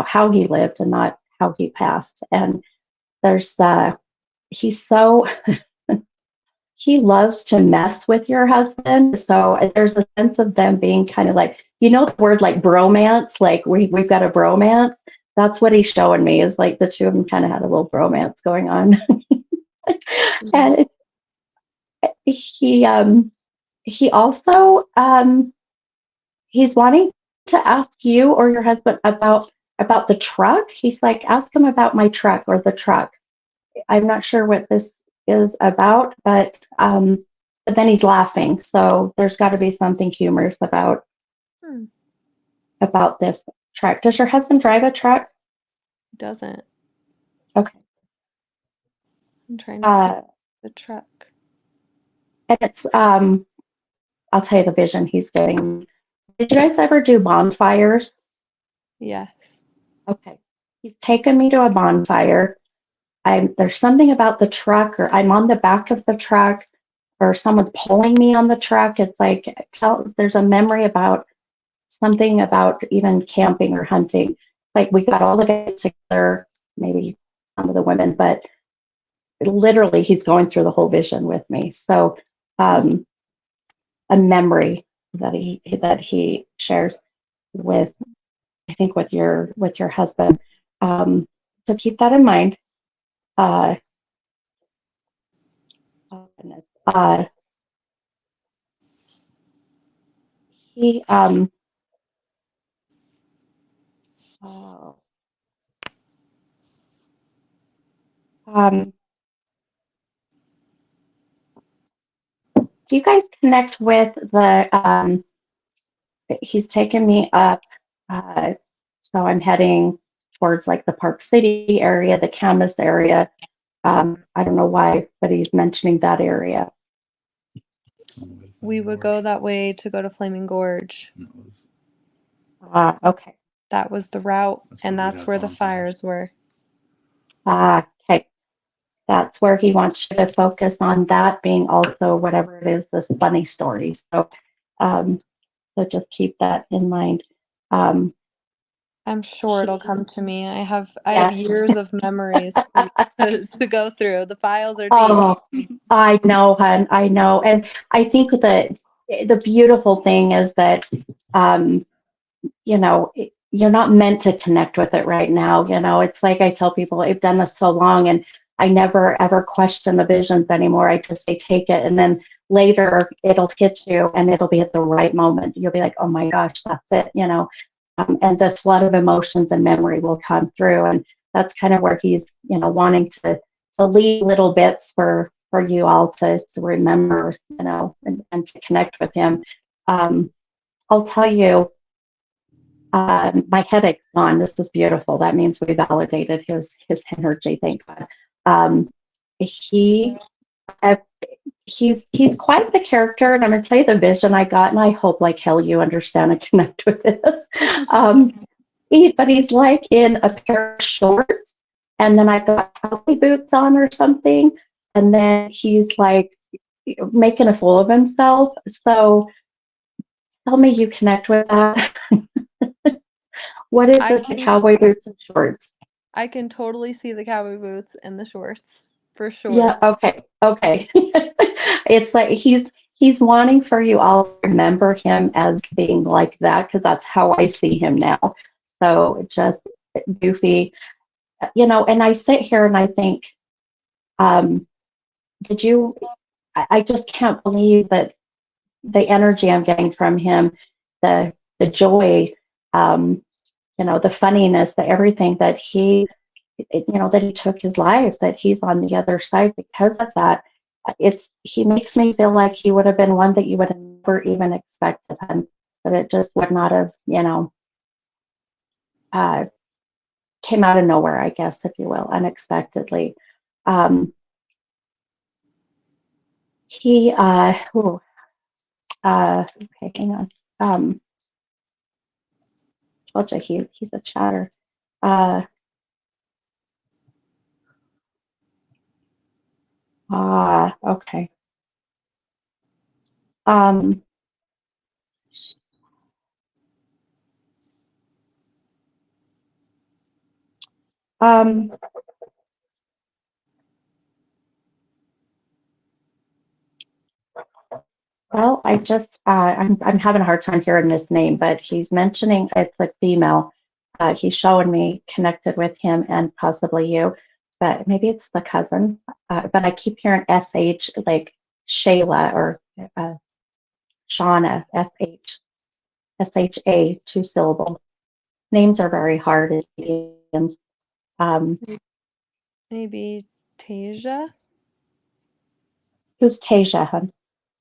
how he lived and not how he passed. And there's he's so he loves to mess with your husband. So there's a sense of them being kind of like, the word like bromance, like we've got a bromance. That's what he's showing me, is like the two of them kind of had a little bromance going on. And he also he's wanting to ask you or your husband about the truck. He's like, ask him about my truck or the truck. I'm not sure what this is about, but then he's laughing. So there's got to be something humorous Hmm. about this truck. Does your husband drive a truck? Doesn't. Okay. I'm trying to think the truck. And it's I'll tell you the vision he's getting. Did you guys ever do bonfires? Yes. Okay. He's taken me to a bonfire. There's something about the truck, or I'm on the back of the truck, or someone's pulling me on the truck. It's like there's a memory about something about even camping or hunting. Like we got all the guys together, maybe some of the women, but literally he's going through the whole vision with me. So a memory that he shares with, I think, with your husband. So keep that in mind. Uh, oh goodness. He oh, um do you guys connect with the he's taken me up, uh so I'm heading towards like the Park City area, the Camas area. I don't know why, but he's mentioning that area. We would go that way to go to Flaming Gorge. Okay. That was the route, and that's where the fires were. Okay. That's where he wants you to focus on, that being also whatever it is, this funny story. Um, so just keep that in mind. I'm sure it'll He, come to me. I have yeah. years of memories to go through. The files are deep. Oh, I know, hon. I know. And I think that the beautiful thing is that, um, you're not meant to connect with it right now. It's like I tell people, I've done this so long and I never ever question the visions anymore. I just say, take it. And then later it'll hit you and it'll be at the right moment. You'll be like, oh my gosh, that's it. And the flood of emotions and memory will come through. And that's kind of where he's, wanting to leave little bits for you all to remember, and to connect with him. I'll tell you, my headache's gone. This is beautiful. That means we validated his energy. Thank God. Um, he uh, he's quite the character, and I'm going to tell you the vision I got, and I hope like hell you understand and connect with this. But he's like in a pair of shorts, and then I've got cowboy boots on or something, and then he's like making a fool of himself. So tell me you connect with that. What is I it? The can cowboy boots and shorts. I can totally see the cowboy boots and the shorts for sure. Yeah, okay. Okay. It's like he's wanting for you all to remember him as being like that, because that's how I see him now. So just goofy, and I sit here and I think, um, did you I just can't believe that the energy I'm getting from him, the joy, um, the funniness, the everything that that he took his life, that he's on the other side because of that. he makes me feel like he would have been one that you would have never even expected him, that it just would not have, uh, came out of nowhere, I guess, if you will, unexpectedly. Um, he, okay, hang on. Told you he's a chatter. Uh, okay. Um, um, well, I'm having a hard time hearing this name, but he's mentioning it's a female. He's showing me connected with him and possibly you, but maybe it's the cousin. But I keep hearing SH, like Shayla or uh, Shauna, SHA, 2 syllable. Names are very hard as idioms. Um, Maybe Tasia? who's Tasia, hun?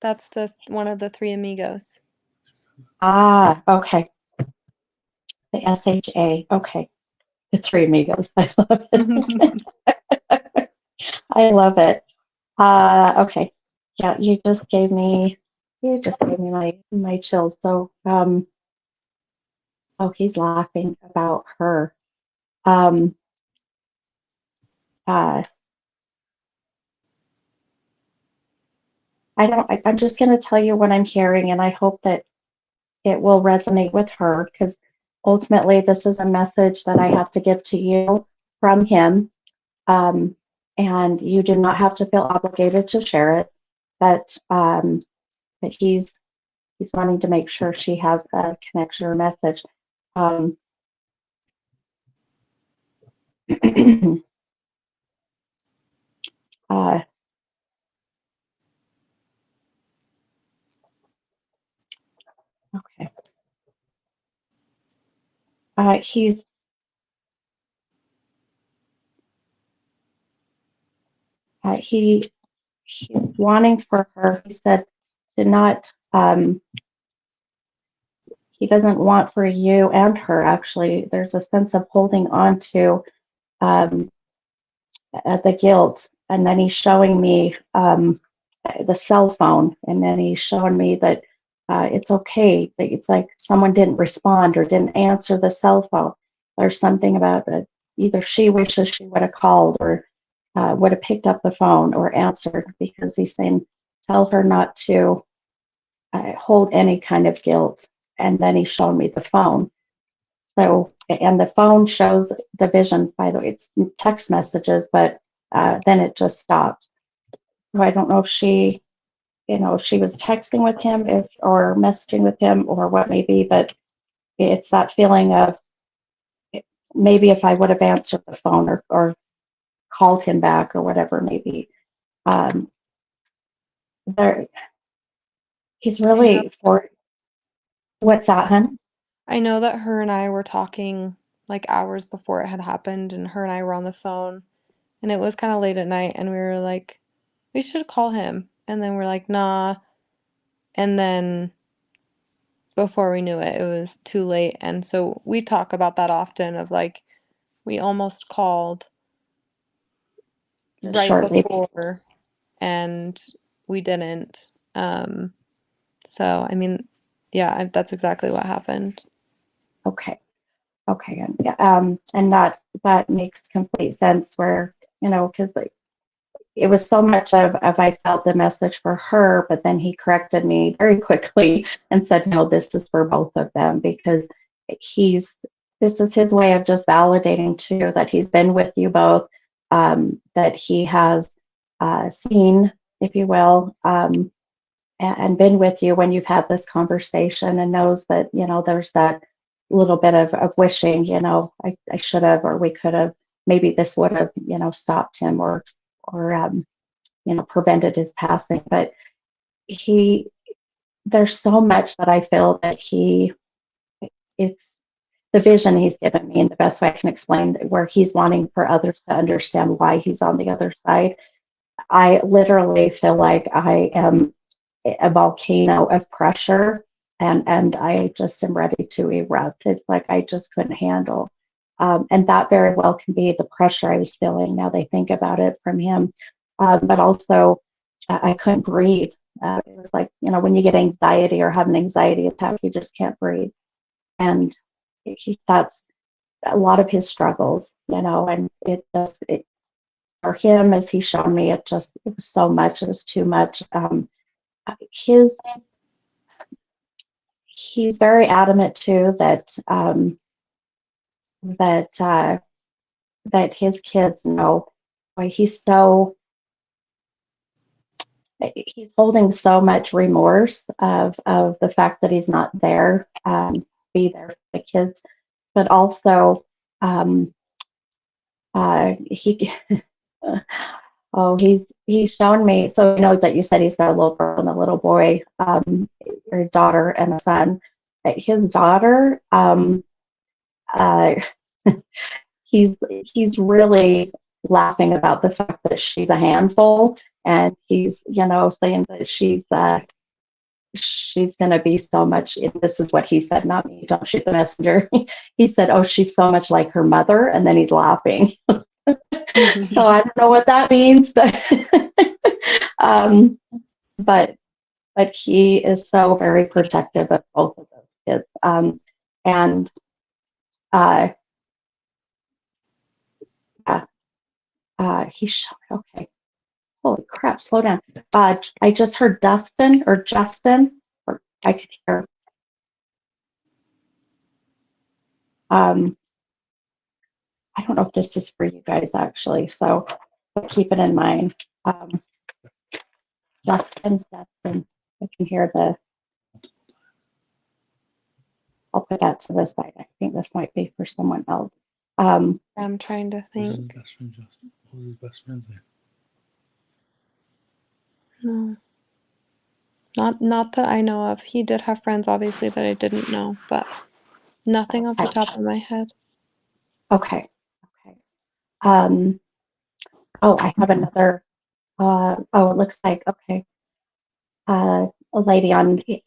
That's the one of the three amigos. Okay. The SHA. Okay. The three amigos. I love it. I love it. Okay. Yeah, you just gave me my chills. So, oh, he's laughing about her. Um, uh, I'm just going to tell you what I'm hearing, and I hope that it will resonate with her because ultimately this is a message that I have to give to you from him. And you do not have to feel obligated to share it, but he's wanting to make sure she has a connection or message. Um, uh, okay. He's he he's wanting for her. He said to not. He doesn't want for you and her. Actually, there's a sense of holding on to um, the guilt, and then he's showing me the cell phone, and then he's showing me that it's okay. That it's like someone didn't respond or didn't answer the cell phone. There's something about that. Either she wishes she would have called or would have picked up the phone or answered because he's saying, tell her not to hold any kind of guilt. And then he's showing me the phone. So, and the phone shows the vision, by the way, it's text messages, but then it just stops. So I don't know if if she was texting with him or messaging with him or what may be, but it's that feeling of maybe if I would have answered the phone or called him back or whatever, maybe. Um, there, he's I know. really for what's that, hun? I know that her and I were talking like hours before it had happened, and her and I were on the phone, and it was kind of late at night, and we were like, we should call him. And then we're like, nah. And then before we knew it, it was too late. And so we talk about that often of like, we almost called Just right shortly. before and we didn't. So, I mean, yeah, that's exactly what happened. Okay. Okay. And that makes complete sense where, because it was so much of I felt the message for her, but then he corrected me very quickly and said, no, this is for both of them because this is his way of just validating too that he's been with you both, that he has seen, if you will, and been with you when you've had this conversation and knows that, there's that little bit of wishing, I should have, or we could have, maybe this would have, stopped him or prevented his passing. But there's so much that I feel that it's the vision he's given me and the best way I can explain where he's wanting for others to understand why he's on the other side. I literally feel like I am a volcano of pressure, and I just am ready to erupt. It's like I just couldn't handle. And that very well can be the pressure I was feeling now they think about it from him. But also, I couldn't breathe. It was like, when you get anxiety or have an anxiety attack, you just can't breathe. And that's a lot of his struggles, and for him, as he showed me, it was so much, it was too much. His He's very adamant too that that his kids know. Boy, he's holding so much remorse of the fact that he's not there, be there for the kids, but also he oh, he's shown me. So that you said he's got a little girl and a little boy, or a daughter and a son. His daughter, uh, he's really laughing about the fact that she's a handful, and he's saying that she's going to be so much. This is what he said, not me. Don't shoot the messenger. He said, "Oh, she's so much like her mother," and then he's laughing. So I don't know what that means, but um, but he is so very protective of both of those kids, and uh, uh, he's okay. Holy crap! Slow down. I just heard Dustin or Justin, or I could hear. I don't know if this is for you guys actually, so keep it in mind. Dustin. I can hear the. I'll put that to the side. I think this might be for someone else. I'm trying to think. Who's his best friend, Justin? Who's his best friend then? No. Not that I know of. He did have friends, obviously, that I didn't know, but nothing off the top of my head. Okay. Oh, I have another. It looks like okay. A lady on the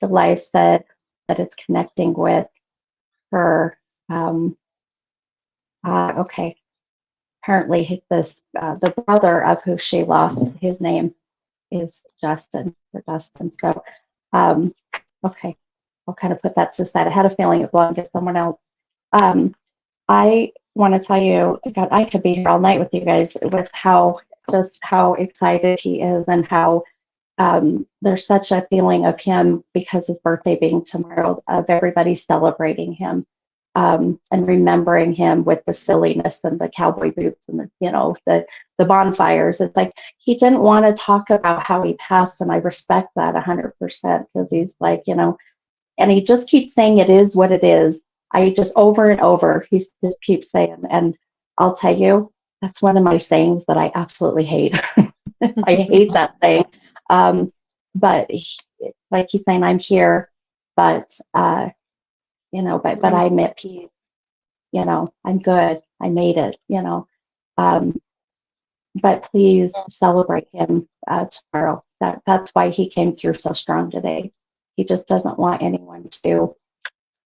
live said that it's connecting with her. Okay. Apparently, the brother of who she lost, his name is Justin or Dustin. So, okay, I'll kind of put that to the side. I had a feeling it belonged to someone else. I want to tell you, God, I could be here all night with you guys with how excited he is, and how there's such a feeling of him because his birthday being tomorrow, of everybody celebrating him, and remembering him with the silliness and the cowboy boots and the bonfires. It's like he didn't want to talk about how he passed, and I respect that 100% because he's like, and he just keeps saying it is what it is. I just over and over, he just keeps saying, and I'll tell you, that's one of my sayings that I absolutely hate. I hate that saying. But it's like he's saying, I'm here, but but I'm at peace. I'm good. I made it. But please celebrate him tomorrow. That's why he came through so strong today. He just doesn't want anyone to,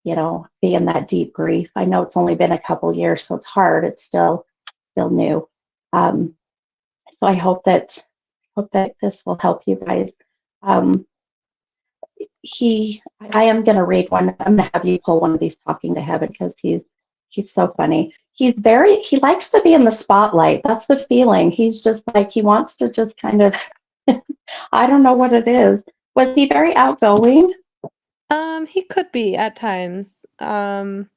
be in that deep grief. I know it's only been a couple years, so it's hard. It's still new. So I hope that this will help you guys. I am going to read one. I'm going to have you pull one of these Talking to Heaven because he's so funny. He likes to be in the spotlight. That's the feeling. He's just like, he wants to just kind of, I don't know what it is. Was he very outgoing? He could be at times. But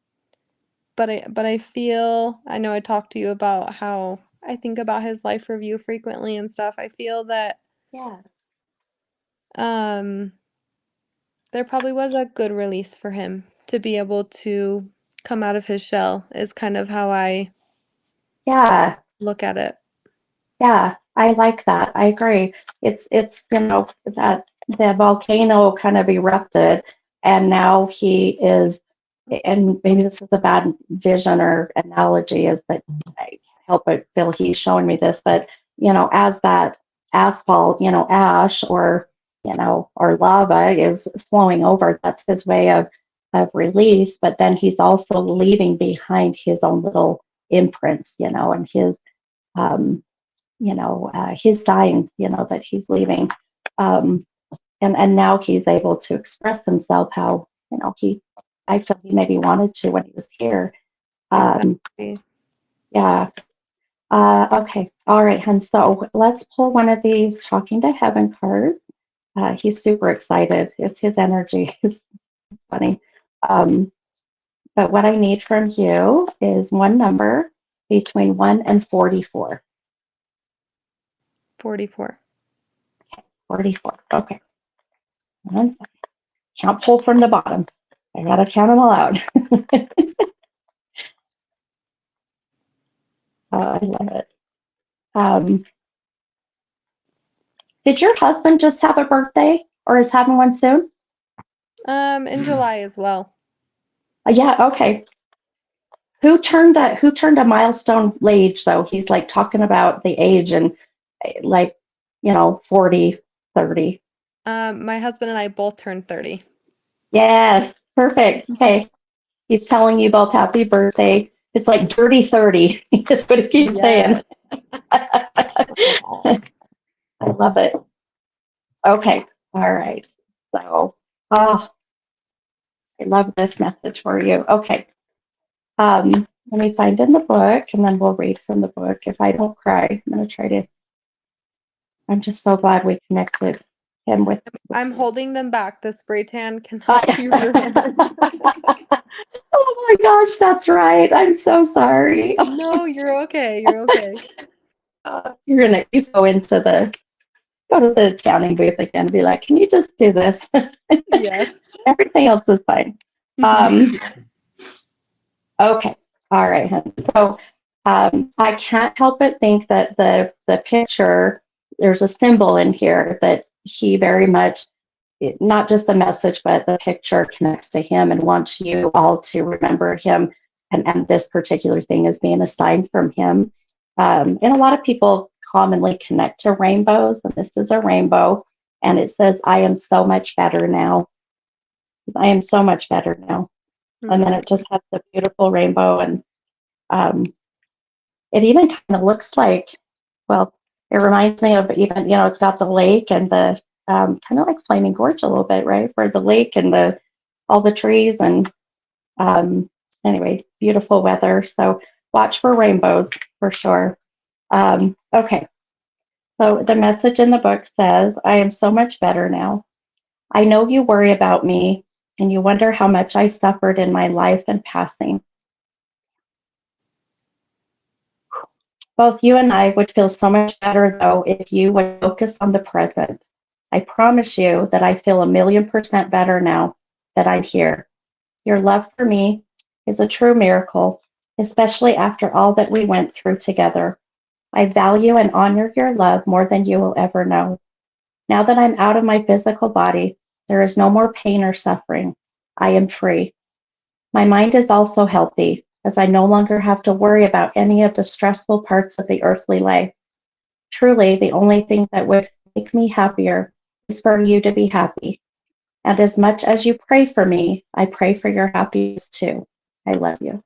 I feel, I know I talked to you about how I think about his life review frequently and stuff. I feel that Yeah. there probably was a good release for him to be able to come out of his shell, is kind of how I look at it. Yeah, I like that. I agree. It's that the volcano kind of erupted, and now he is, and maybe this is a bad vision or analogy, is that I help but feel he's showing me this, but as that asphalt, ash or, or lava is flowing over, that's his way of release. But then he's also leaving behind his own little imprints, and um, his signs, that he's leaving. Um, and now he's able to express himself how, I feel he maybe wanted to when he was here. Exactly. Yeah. Okay. All right, hun. So let's pull one of these talking to heaven cards. He's super excited. It's his energy. It's funny. Um, but what I need from you is one number between 1 and 44. 44. 44. Okay. One second. Can't pull from the bottom. I gotta count them all out. I love it. Um, did your husband just have a birthday or is having one soon? In July as well. Yeah, okay. Who turned a milestone age though? He's like talking about the age and like, 40, 30. My husband and I both turned 30. Yes, perfect. Okay. He's telling you both happy birthday. It's like dirty 30. That's what he keeps saying. Yes. Aw. I love it. Okay. All right. So, oh, I love this message for you. Okay. Let me find in the book and then we'll read from the book. If I don't cry, I'm going to try to. I'm just so glad we connected him with. I'm holding them back. The spray tan Oh cannot be ruined. my gosh, that's right. I'm so sorry. No, you're okay. You're okay. You go to the tanning booth again and be like, can you just do this? Yes. Everything else is fine. Okay. All right, hun. So I can't help but think that the picture, there's a symbol in here that he very much, not just the message, but the picture connects to him and wants you all to remember him. And this particular thing is being a sign from him. And a lot of people commonly connect to rainbows, and this is a rainbow. And it says, I am so much better now. I am so much better now. And then it just has the beautiful rainbow. And um, it even kind of looks like, well, it reminds me of even, it's got the lake and the kind of like Flaming Gorge a little bit, right? For the lake and all the trees and anyway, beautiful weather. So watch for rainbows for sure. Okay, so the message in the book says, I am so much better now. I know you worry about me and you wonder how much I suffered in my life and passing. Both you and I would feel so much better, though, if you would focus on the present. I promise you that I feel 1,000,000% better now that I'm here. Your love for me is a true miracle, especially after all that we went through together. I value and honor your love more than you will ever know. Now that I'm out of my physical body, there is no more pain or suffering. I am free. My mind is also healthy, as I no longer have to worry about any of the stressful parts of the earthly life. Truly, the only thing that would make me happier is for you to be happy. And as much as you pray for me, I pray for your happiness too. I love you.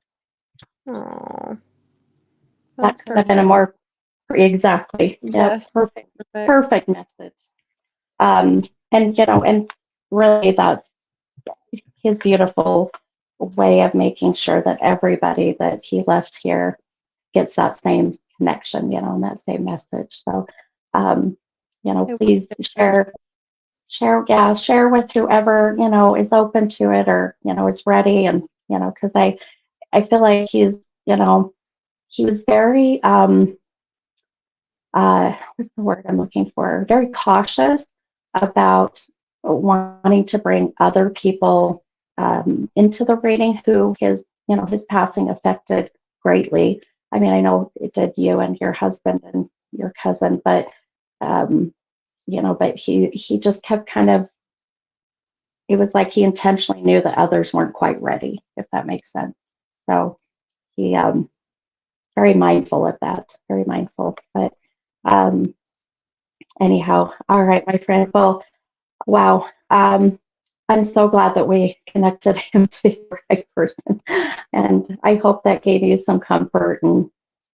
Oh, That that's could have been a perfect. more exactly, yeah, Yes, perfect, perfect. perfect message. Um, and really that's his beautiful way of making sure that everybody that he left here gets that same connection, and that same message. So, um, It was please different. share with whoever, is open to it or, is ready. And, because I feel like he was very, what's the word I'm looking for? Very cautious about wanting to bring other people into the reading who his passing affected greatly. I mean, I know it did you and your husband and your cousin, but but he just kept kind of. It was like he intentionally knew that others weren't quite ready, if that makes sense. So he very mindful of that, very mindful. But Um, anyhow, all right, my friend. Well, wow. I'm so glad that we connected him to the right person, and I hope that gave you some comfort um,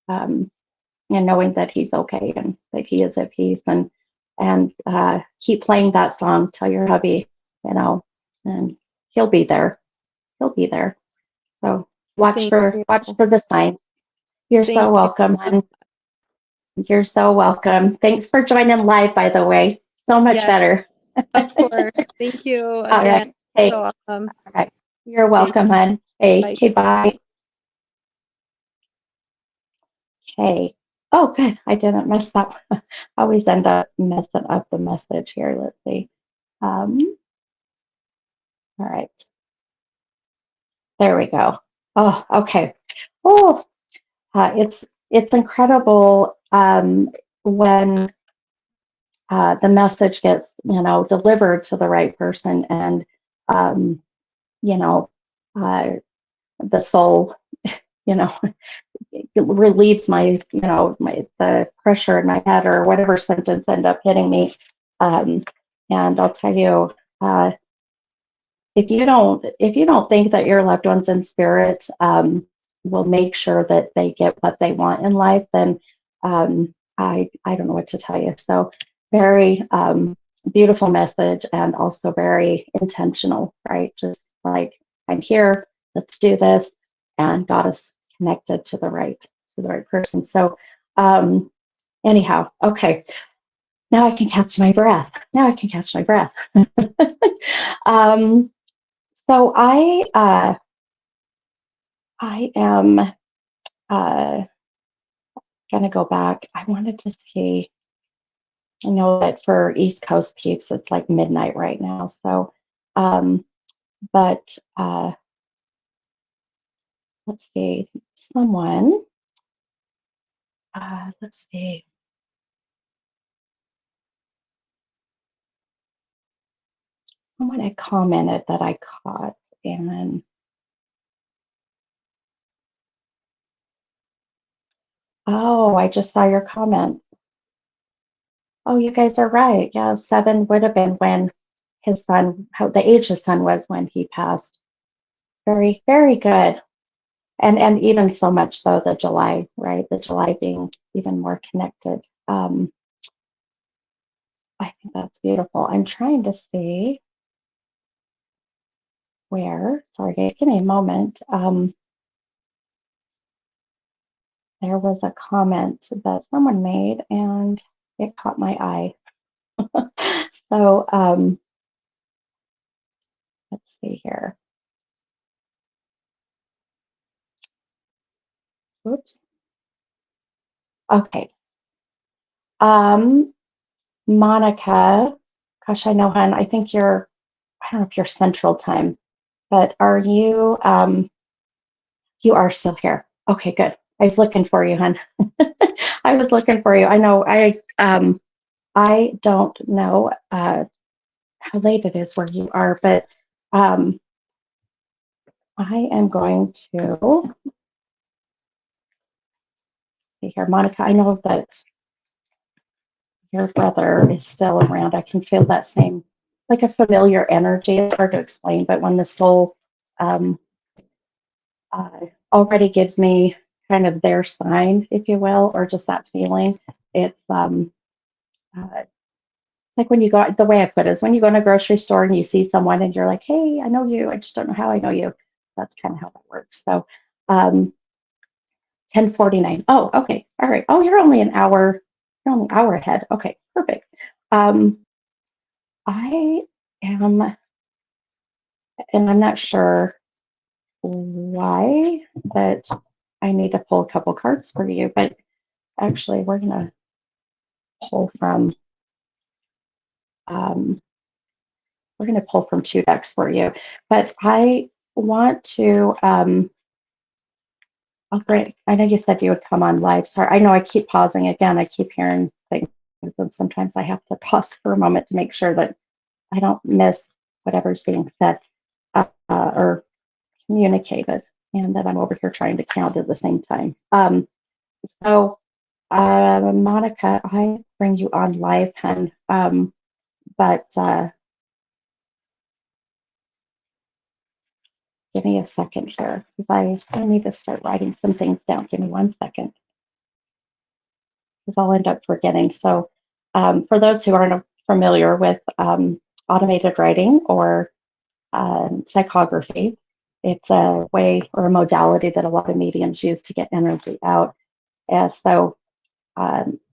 and knowing that he's okay and that he is at peace and keep playing that song. Tell your hubby, you know, and he'll be there. He'll be there. So Thank you. watch for the signs. You're Thank so you. welcome, and you're so welcome. Thanks for joining live, by the way. So much Yes, better. of course. Thank you All again. right. Hey, So awesome. all right. You're Okay, welcome, hon. Hey, bye. okay, bye. Okay. Oh, good. I didn't mess up. I always end up messing up the message here. Let's see. All right. There we go. Oh, okay. Oh, it's incredible when the message gets delivered to the right person, and um, you know uh, the soul you know it relieves my the pressure in my head or whatever symptoms end up hitting me. Um, and I'll tell you. If you don't think that your loved ones in spirit will make sure that they get what they want in life, then I don't know what to tell you. So very beautiful message, and also very intentional, right? Just like, I'm here, let's do this, and got us connected to the right person. So anyhow, okay, now I can catch my breath. um, so I am gonna go back. I wanted to see. I know that for East Coast peeps, it's like midnight right now. So, um, but let's see. Let's see. Someone had commented that I caught, and oh, I just saw your comments. Oh, you guys are right. Yeah, 7 would have been when his son, how the age his son was when he passed. Very, very good. And even so much so the July, right? The July being even more connected. I think that's beautiful. I'm trying to see where. Sorry, guys, give me a moment. There was a comment that someone made, and it caught my eye. So let's see here. Whoops. Okay. Um, Monica, gosh, I know, hon. I think I don't know if you're Central Time, but are you? You are still here. Okay, good. I was looking for you, hon. I was looking for you. I know. I don't know how late it is where you are, but um, I am going to see here, Monica. I know that your brother is still around. I can feel that same, like a familiar energy. It's hard to explain, but when the soul um, already gives me kind of their sign, if you will, or just that feeling, it's uh, like when you go, the way I put it is when you go in a grocery store and you see someone and you're like, hey, I know you. I just don't know how I know you. That's kind of how that works. So 10:49. Oh, okay. All right. Oh, you're only an hour ahead. Okay, perfect. Um, I am, and I'm not sure why, but I need to pull a couple cards for you. But actually, we're gonna pull from um, we're gonna pull from 2 decks for you. But I want to oh, great. I know you said you would come on live. Sorry, I know I keep pausing again. I keep hearing things, and sometimes I have to pause for a moment to make sure that I don't miss whatever's being said or communicated, and that I'm over here trying to count at the same time. So Monica, I bring you on live, hun. But give me a second here because I need to start writing some things down. Give me 1 second because I'll end up forgetting. So, for those who aren't familiar with automated writing or psychography, it's a way or a modality that a lot of mediums use to get energy out. So,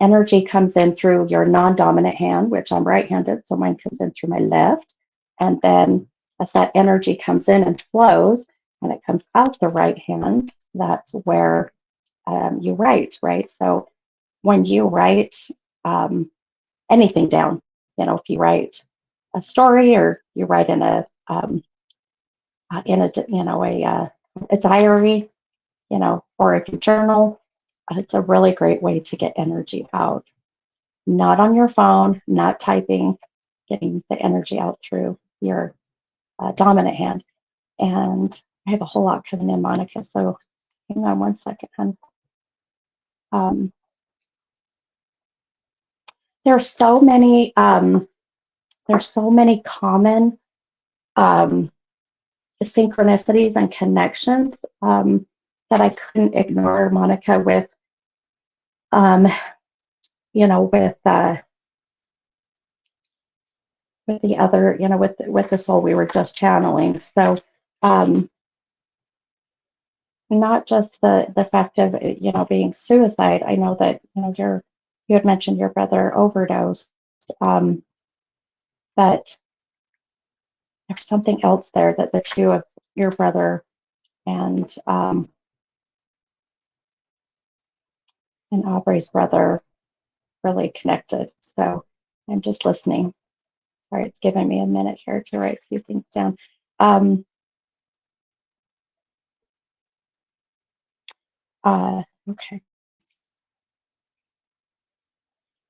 energy comes in through your non-dominant hand, which I'm right-handed, so mine comes in through my left. And then as that energy comes in and flows, and it comes out the right hand, that's where you write, right? So when you write anything down, if you write a story or you write a diary, or if you journal, it's a really great way to get energy out. Not on your phone, not typing, getting the energy out through your dominant hand. And I have a whole lot coming in, Monica. So hang on 1 second, hon. There's so many. There's so many common synchronicities and connections that I couldn't ignore, Monica. With with the other, with the soul we were just channeling. So not just the fact of being suicide. I know that you had mentioned your brother overdosed, but there's something else there that the two of your brother and Aubrey's brother really connected. So I'm just listening. Sorry, it's giving me a minute here to write a few things down. Okay.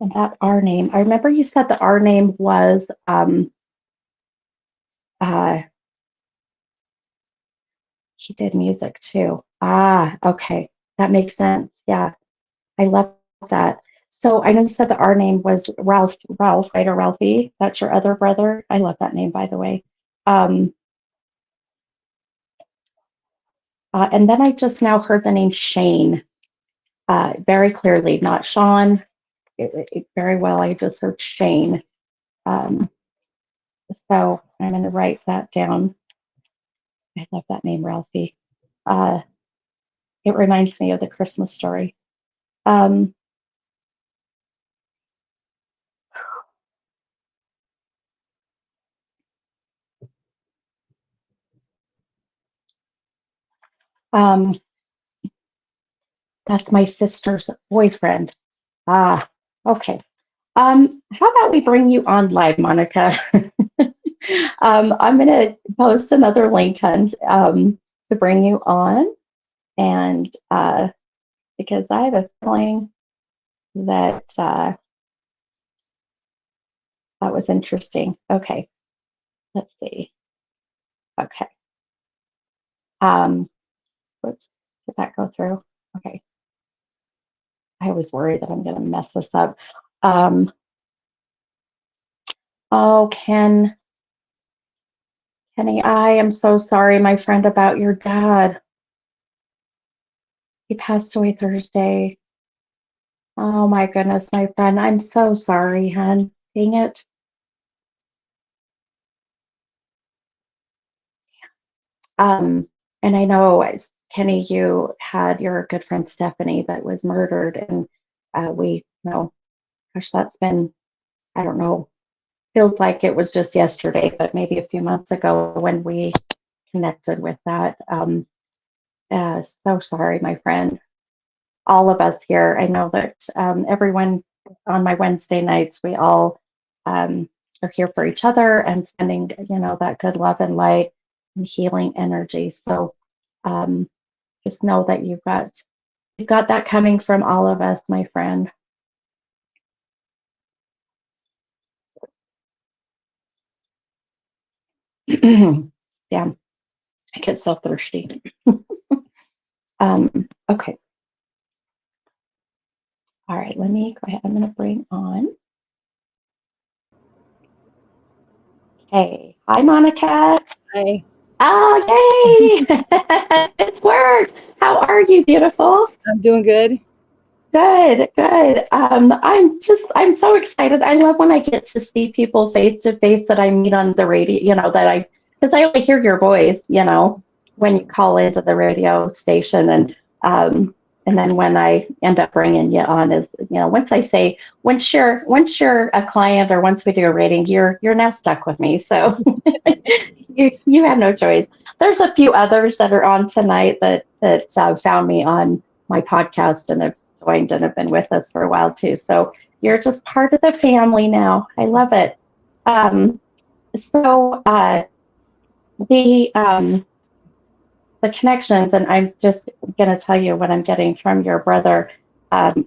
And that R name, I remember you said the R name was he did music too. Okay. That makes sense. Yeah. I love that. So I know you said the R name was Ralph, right? Or Ralphie. That's your other brother. I love that name, by the way. And then I just now heard the name Shane very clearly, not Sean. Very well, I just heard Shane. So I'm going to write that down. I love that name, Ralphie. It reminds me of the Christmas story. That's my sister's boyfriend. Okay. How about we bring you on live, Monica? I'm going to post another link to bring you on, and because I have a feeling that that was interesting. Okay, let's see. Okay. Let's did that go through? Okay. I was worried that I'm going to mess this up. Oh, Kenny, I am so sorry, my friend, about your dad. He passed away Thursday. Oh my goodness, my friend. I'm so sorry, hon. Dang it. And I know, Kenny, you had your good friend Stephanie that was murdered, and gosh, that's been, I don't know, feels like it was just yesterday, but maybe a few months ago when we connected with that. So sorry, my friend. All of us here, I know that everyone on my Wednesday nights, we all are here for each other and spending, that good love and light and healing energy. So just know that you've got that coming from all of us, my friend. Yeah, I get so thirsty. Okay. All right, let me go ahead. I'm going to bring on. Okay. Hi, Monica. Hi, Oh, yay! It's worked. How are you, beautiful? I'm doing good. Good, good. I'm so excited. I love when I get to see people face to face that I meet on the radio, because I only hear your voice, when you call into the radio station. And then when I end up bringing you on is, once you're a client or once we do a rating, you're now stuck with me. So you have no choice. There's a few others that are on tonight that found me on my podcast and have joined and have been with us for a while too. So you're just part of the family now. I love it. Um, so the connections, and I'm just going to tell you what I'm getting from your brother.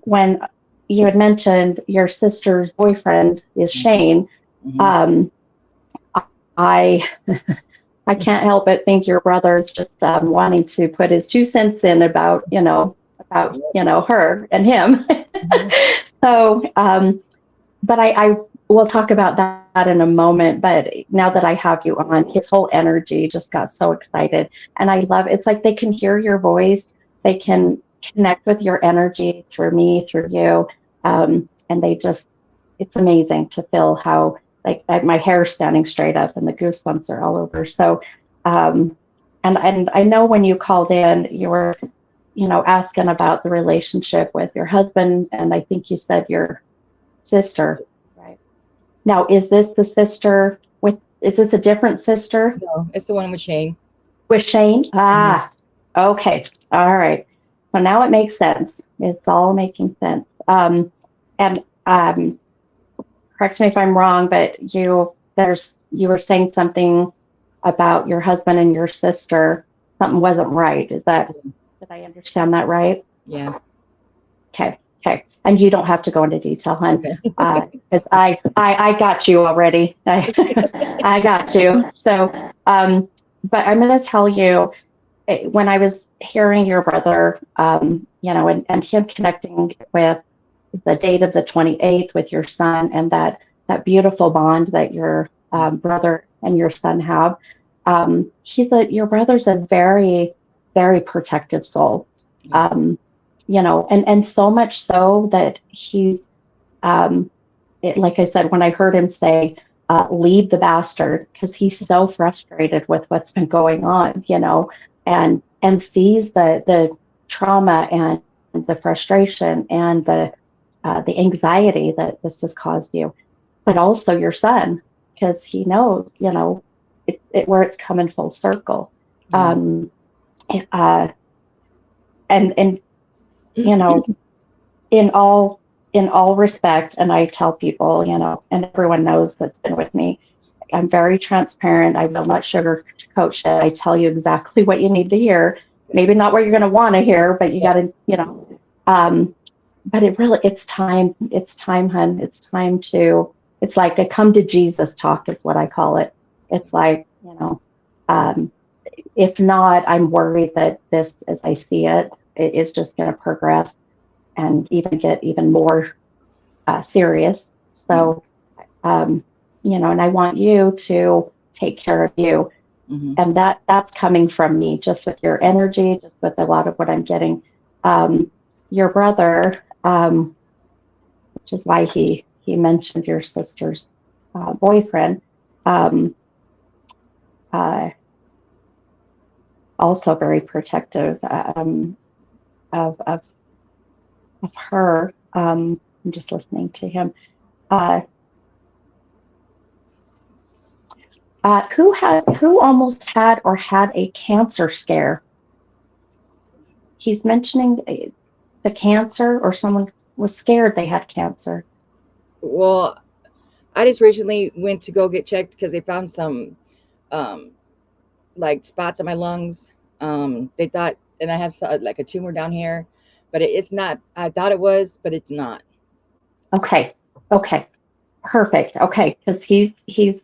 When you had mentioned your sister's boyfriend is Shane, Mhm. I I can't help but think your brother's just wanting to put his 2 cents in about her and him. So, but I will talk about that in a moment. But now that I have you on, his whole energy just got so excited, and I love it's like they can hear your voice, they can connect with your energy through me, through you, and it's amazing to feel how my hair's standing straight up and the goosebumps are all over. So, um, and I know when you called in, you were asking about the relationship with your husband, and I think you said your sister, right? Now, is this the sister is this a different sister No, it's the one with Shane. with Shane? Mhm. Ah, okay. All right. So now it makes sense. It's all making sense. And correct me if I'm wrong, but you were saying something about your husband and your sister. Something wasn't right. Did I understand that right? Yeah. Okay, okay. And you don't have to go into detail, hon, Okay. because I got you already. I got you. So, but I'm going to tell you, when I was hearing your brother, and him connecting with the date of the 28th with your son and that beautiful bond that your brother and your son have, your brother's a very, very protective soul. Yeah. And so much so that he's, like I said, when I heard him say, leave the bastard, because he's so frustrated with what's been going on, and sees the trauma and the frustration and the anxiety that this has caused you, but also your son, because he knows, where it's coming full circle. Yeah. Um, uh, and you know, in all respect, and I tell people, and everyone knows that's been with me, I'm very transparent. I will not sugarcoat shit. I tell you exactly what you need to hear. Maybe not what you're going to want to hear, but you got to, um, but it's time. It's time, hun. It's like a come to Jesus talk is what I call it. It's like, um, if not, I'm worried that this, as I see it is just going to progress and even get even more serious. So, and I want you to take care of you. Mm-hmm. And that's coming from me, just with your energy, just with a lot of what I'm getting. Your brother, which is why he mentioned your sister's boyfriend, um, uh, also very protective of her. I'm just listening to him. Uh, who almost had or had a cancer scare? He's mentioning the cancer, or someone was scared they had cancer. Well, I just recently went to go get checked because they found some um like spots on my lungs. They thought, and I have like a tumor down here, but it's not. I thought it was, but it's not. Okay, okay, perfect. Okay, because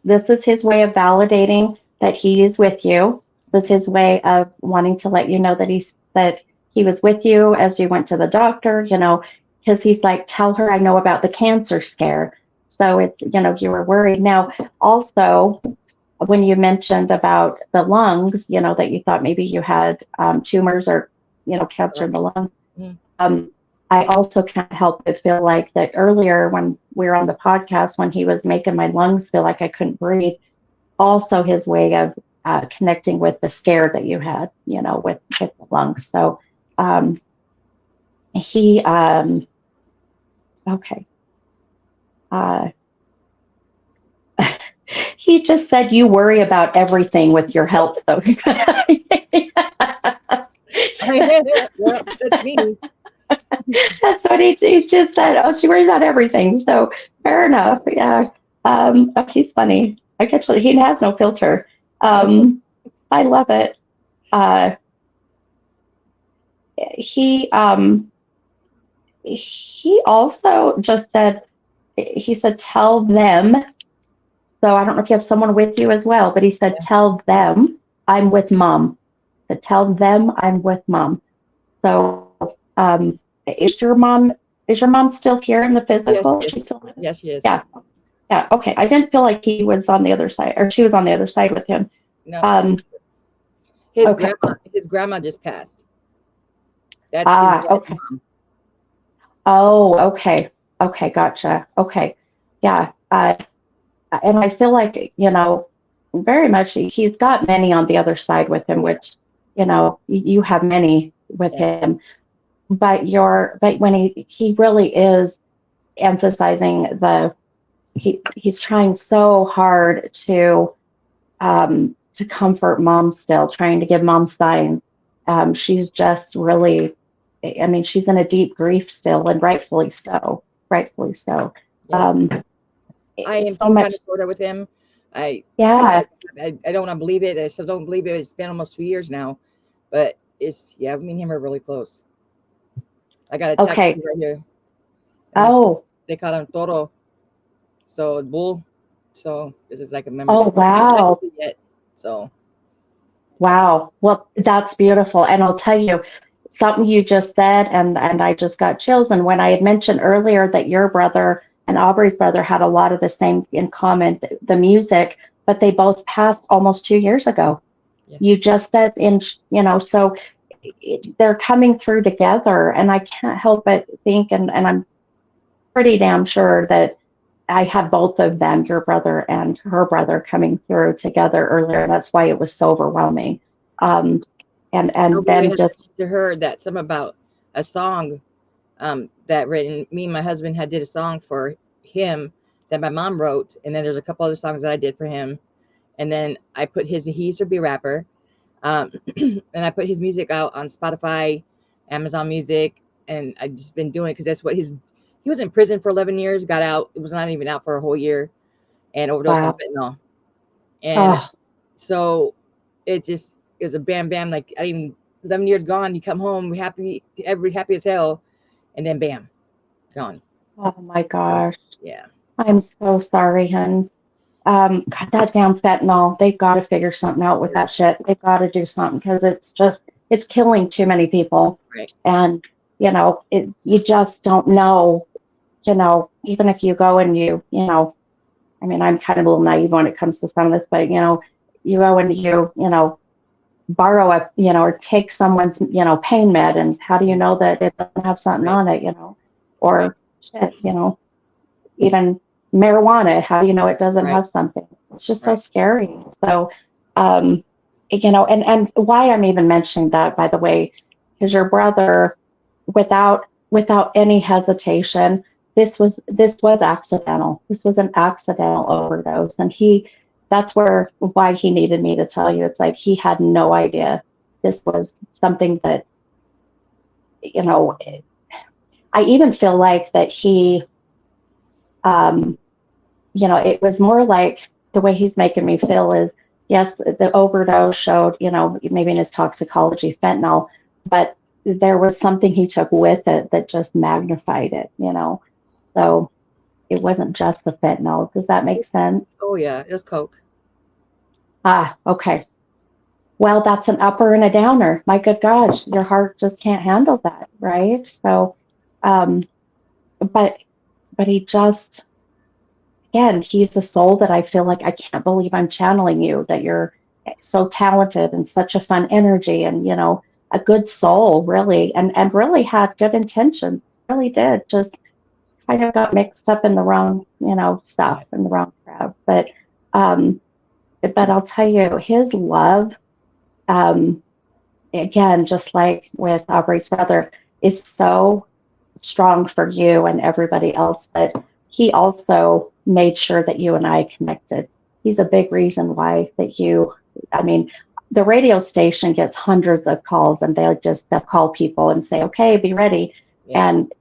this is his way of validating that he is with you. This is his way of wanting to let you know that he was with you as you went to the doctor. because he's like, tell her I know about the cancer scare. So it's, you were worried. Now, also, when you mentioned about the lungs, that you thought maybe you had tumors or, cancer in the lungs. Mhm. I also can't help but feel like that earlier when we were on the podcast, when he was making my lungs feel like I couldn't breathe, also his way of connecting with the scare that you had, with the lungs. So he, okay. Uh, he just said you worry about everything with your health, though. Well, that's me. That's what he just said. Oh, she worries about everything. So fair enough. Yeah. Oh, he's funny. I get you. He has no filter. I love it. Uh, he he also just said, he said, tell them. So I don't know if you have someone with you as well, but he said, tell them I'm with mom. To tell them I'm with mom. So is your mom still here in the physical? Yes, She's still living? yes, she is. Yeah. Yeah. Okay. I didn't feel like he was on the other side, or she was on the other side with him. No, Okay. his grandma just passed. That's his dad's Okay. mom. Oh, okay. Okay. Gotcha. Okay. Yeah. And I feel like, very much he's got many on the other side with him, which, you have many with him, but when he really is emphasizing he's trying so hard to comfort mom, still trying to give mom signs. She's just really, I mean, she's in a deep grief still, and rightfully so. Rightfully so. Yes. I am So too much. kind of sorta with him. I Yeah. I don't want to believe it. I still don't believe it. It's been almost 2 years now, but me and him are really close. I got a Okay. tattoo right here. And Oh. they call him Toro, so bull. So this is like a memory. Oh, wow. Yet, so Wow. Well, that's beautiful. And I'll tell you something you just said, and I just got chills. And when I had mentioned earlier that your brother and Aubrey's brother had a lot of the same in common, the music, but they both passed almost 2 years ago. Yeah. You just said so they're coming through together, and I can't help but think, and I'm pretty damn sure that I had both of them, your brother and her brother, coming through together earlier. That's why it was so overwhelming. And we them had just to her that some about a song that written. Me and my husband did a song for him that my mom wrote, and then there's a couple other songs that I did for him, and then I put he used to be a rapper, and I put his music out on Spotify, Amazon Music, and I just been doing it because that's what he was in prison for 11 years, got out. It was not even out for a whole year, and overdosed on fentanyl. And so it was a bam bam. Like, I even 11 years gone, you come home happy as hell, and then bam, gone. oh my gosh, Yeah. I'm so sorry, hun. God, that damn fentanyl, they got to figure something out with that shit. They got to do something, because it's killing too many people. Right. And you just don't know. Even if you go and I mean, I'm kind of a little naive when it comes to some of this, but you go and borrow or take someone's, pain med, and how do you know that it doesn't have something on it, or shit, even marijuana, how do you know it doesn't have something? It's just so scary. So, and why I'm even mentioning that, by the way, is your brother, without any hesitation, this was accidental. This was an accidental overdose, and that's why he needed me to tell you. It's like he had no idea this was something that, I even feel like that he, it was more like the way he's making me feel is, yes, the overdose showed, maybe in his toxicology, fentanyl, but there was something he took with it that just magnified it, So it wasn't just the fentanyl. Does that make sense? Oh yeah, it was coke. Ah, okay. Well, that's an upper and a downer. My good gosh, your heart just can't handle that, right? So, but he just, again, he's a soul that I feel like I can't believe I'm channeling you, that you're so talented and such a fun energy and, a good soul, really, and really had good intentions, really did. Just kind of got mixed up in the wrong, stuff in the wrong crowd. Um, but I'll tell you, his love, um, again, just like with Aubrey's brother, is so strong for you and everybody else that he also made sure that you and I connected. He's a big reason why I mean, the radio station gets hundreds of calls and they'll call people and say, okay, be ready. Yeah. And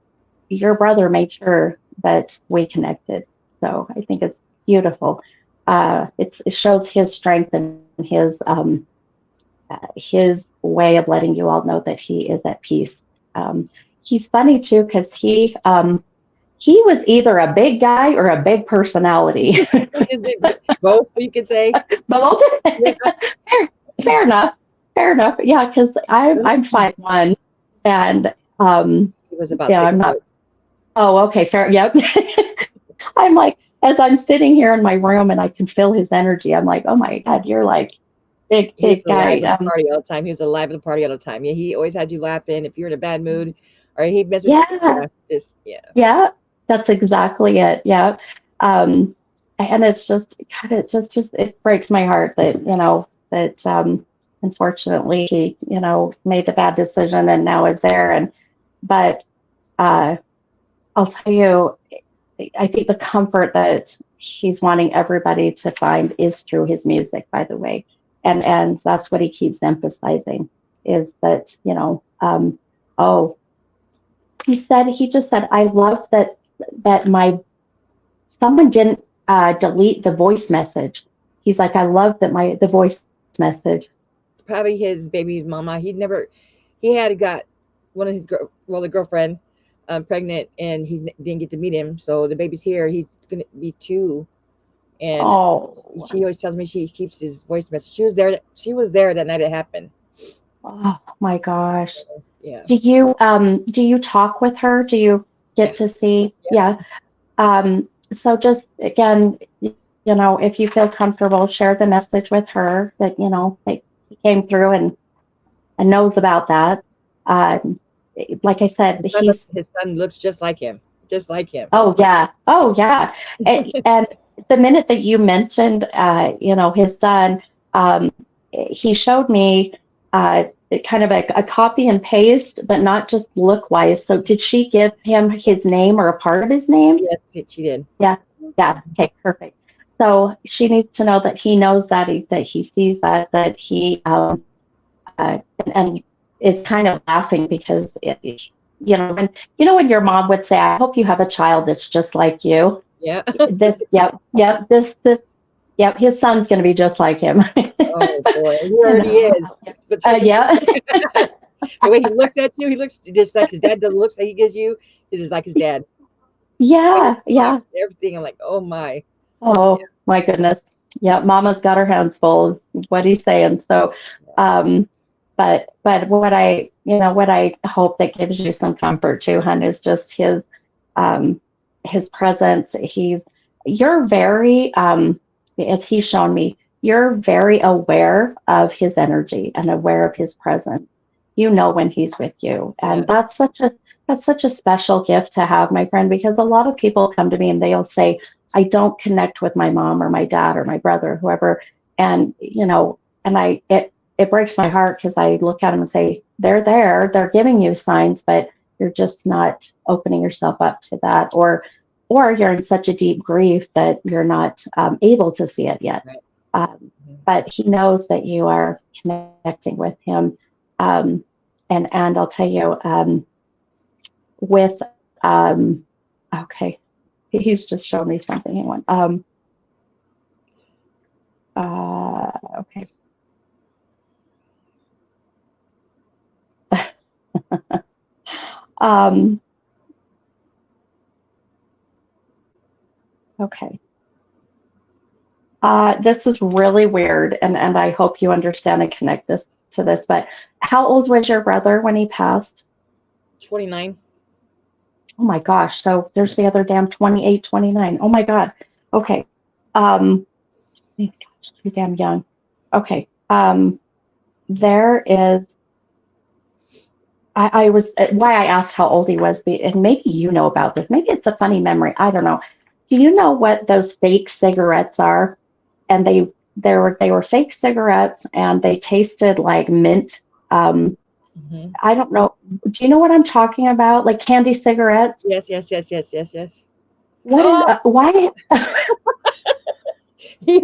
your brother made sure that we connected. So I think it's beautiful. It shows his strength and his way of letting you all know that he is at peace. He's funny too because he was either a big guy or a big personality. Both, you could say. Both. Fair enough. Fair enough. Yeah, because I'm 5'1", and He was about yeah, 6 I'm not. foot. Oh, okay, fair. Yep. I'm like, as I'm sitting here in my room and I can feel his energy, I'm like, oh my God, you're like big He was guy. alive at the party all the time. He was alive at the party all the time. Yeah, he always had you laughing. If you're in a bad mood, or he messed with Yeah. you, yeah. Yeah, that's exactly it. Yeah. And it's just God, it breaks my heart that, unfortunately he, made the bad decision and now is there. But uh, I'll tell you, I think the comfort that he's wanting everybody to find is through his music, by the way. And that's what he keeps emphasizing is that, oh, he just said, I love that someone didn't delete the voice message. He's like, I love the voice message. Probably his baby's mama. He had got one of his the girlfriend pregnant, and he didn't get to meet him. So the baby's here. He's gonna be 2, and Oh, she always tells me she keeps his voice message. She was there. She was there that night it happened. oh my gosh. Yeah. Do you talk with her? Do you get to see? Yeah. So just again, if you feel comfortable, share the message with her that, that he came through and knows about that. Um, like I said, His son looks just like him. Just like him. oh yeah. Oh yeah. And the minute that you mentioned, his son, he showed me kind of a copy and paste, but not just look wise. So did she give him his name or a part of his name? Yes, she did. Yeah. Yeah. Okay. Perfect. So she needs to know that he knows that he sees that he and is kind of laughing because when your mom would say, I hope you have a child that's just like you. Yeah. Yep, his son's going to be just like him. Oh boy, he already is. But Yeah. the way he looks at you, he looks just like his dad. The looks that he gives you is just like his dad. Yeah. Yeah. Everything. I'm like, oh my. Oh my goodness. Yeah, Mama's got her hands full. Is what he's saying. So, but what I hope that gives you some comfort too, hun, is just his presence. You're very as he's shown me, you're very aware of his energy and aware of his presence. You know when he's with you, and that's such a special gift to have, my friend, because a lot of people come to me and they'll say, I don't connect with my mom or my dad or my brother, whoever. And, it breaks my heart because I look at them and say, they're there, they're giving you signs, but you're just not opening yourself up to that. Or you're in such a deep grief that you're not able to see it yet. But he knows that you are connecting with him. And I'll tell you, with, okay. He's just showing me something. Hang on. Okay. Okay. This is really weird, and I hope you understand and connect this to this. But how old was your brother when he passed? 29. Oh my gosh. So there's the other damn 28, 29. Oh my God. Okay. Gosh, too damn young. Okay. There is, I was, why I asked how old he was, and maybe you know about this. Maybe it's a funny memory. I don't know. Do you know what those fake cigarettes are? And they were fake cigarettes and they tasted like mint. Um, Hmm. I don't know. Do you know what I'm talking about? Like candy cigarettes? Yes, yes, yes, yes, yes, yes. What is, Oh, why? he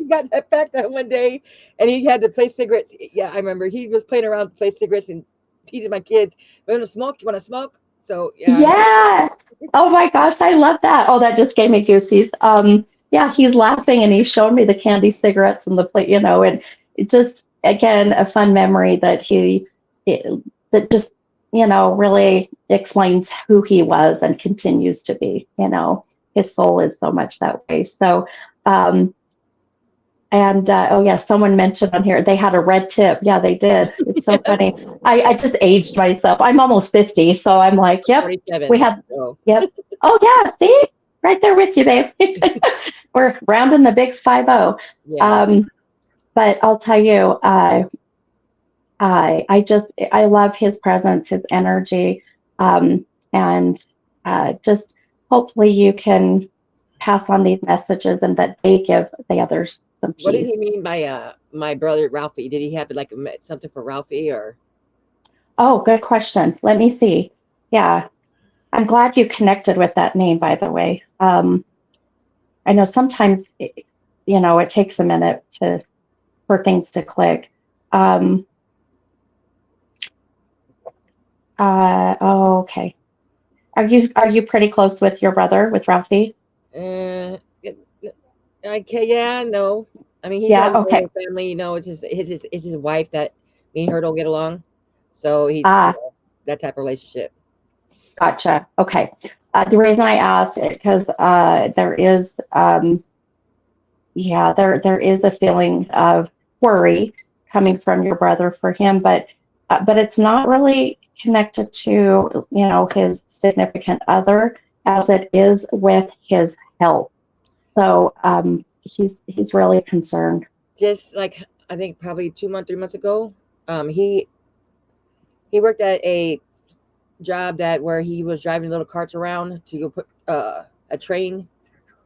got that back that one day, and he had to play cigarettes. Yeah, I remember he was playing around to play cigarettes and teasing my kids. You want to smoke? You want to smoke? So yeah, Yeah. Oh my gosh, I love that. Oh, that just gave me goosies. Yeah, he's laughing and he's showing me the candy cigarettes and the plate, and it just again a fun memory that it, that just, really explains who he was and continues to be. His soul is so much that way. So, um, and oh yeah, someone mentioned on here they had a red tip. Yeah, they did. It's so funny. I just aged myself. I'm almost 50, so I'm like, yep, we 47. had, So yep. Oh yeah, see, right there with you, babe. We're rounding the big 50. yeah. But I'll tell you, I love his presence, his energy, and just hopefully you can pass on these messages and that they give the others some What did he peace. mean by my brother Ralphie? Did he have like something for Ralphie or? Oh, good question. Let me see. Yeah, I'm glad you connected with that name, by the way. I know sometimes, it takes a minute for things to click. Um, oh, okay. Are you pretty close with your brother, with Ralphie? Uh, okay, yeah, no. I mean, he's Yeah. got his Okay. own family. It's his wife that me and her don't get along. So he's Ah, that type of relationship. gotcha. Okay. The reason I asked is because there is, yeah, there is a feeling of worry coming from your brother for him, but it's not really connected to his significant other as it is with his health. So he's really concerned. Just like I think probably 2 months, 3 months ago, he worked at a job that where he was driving little carts around to go put a train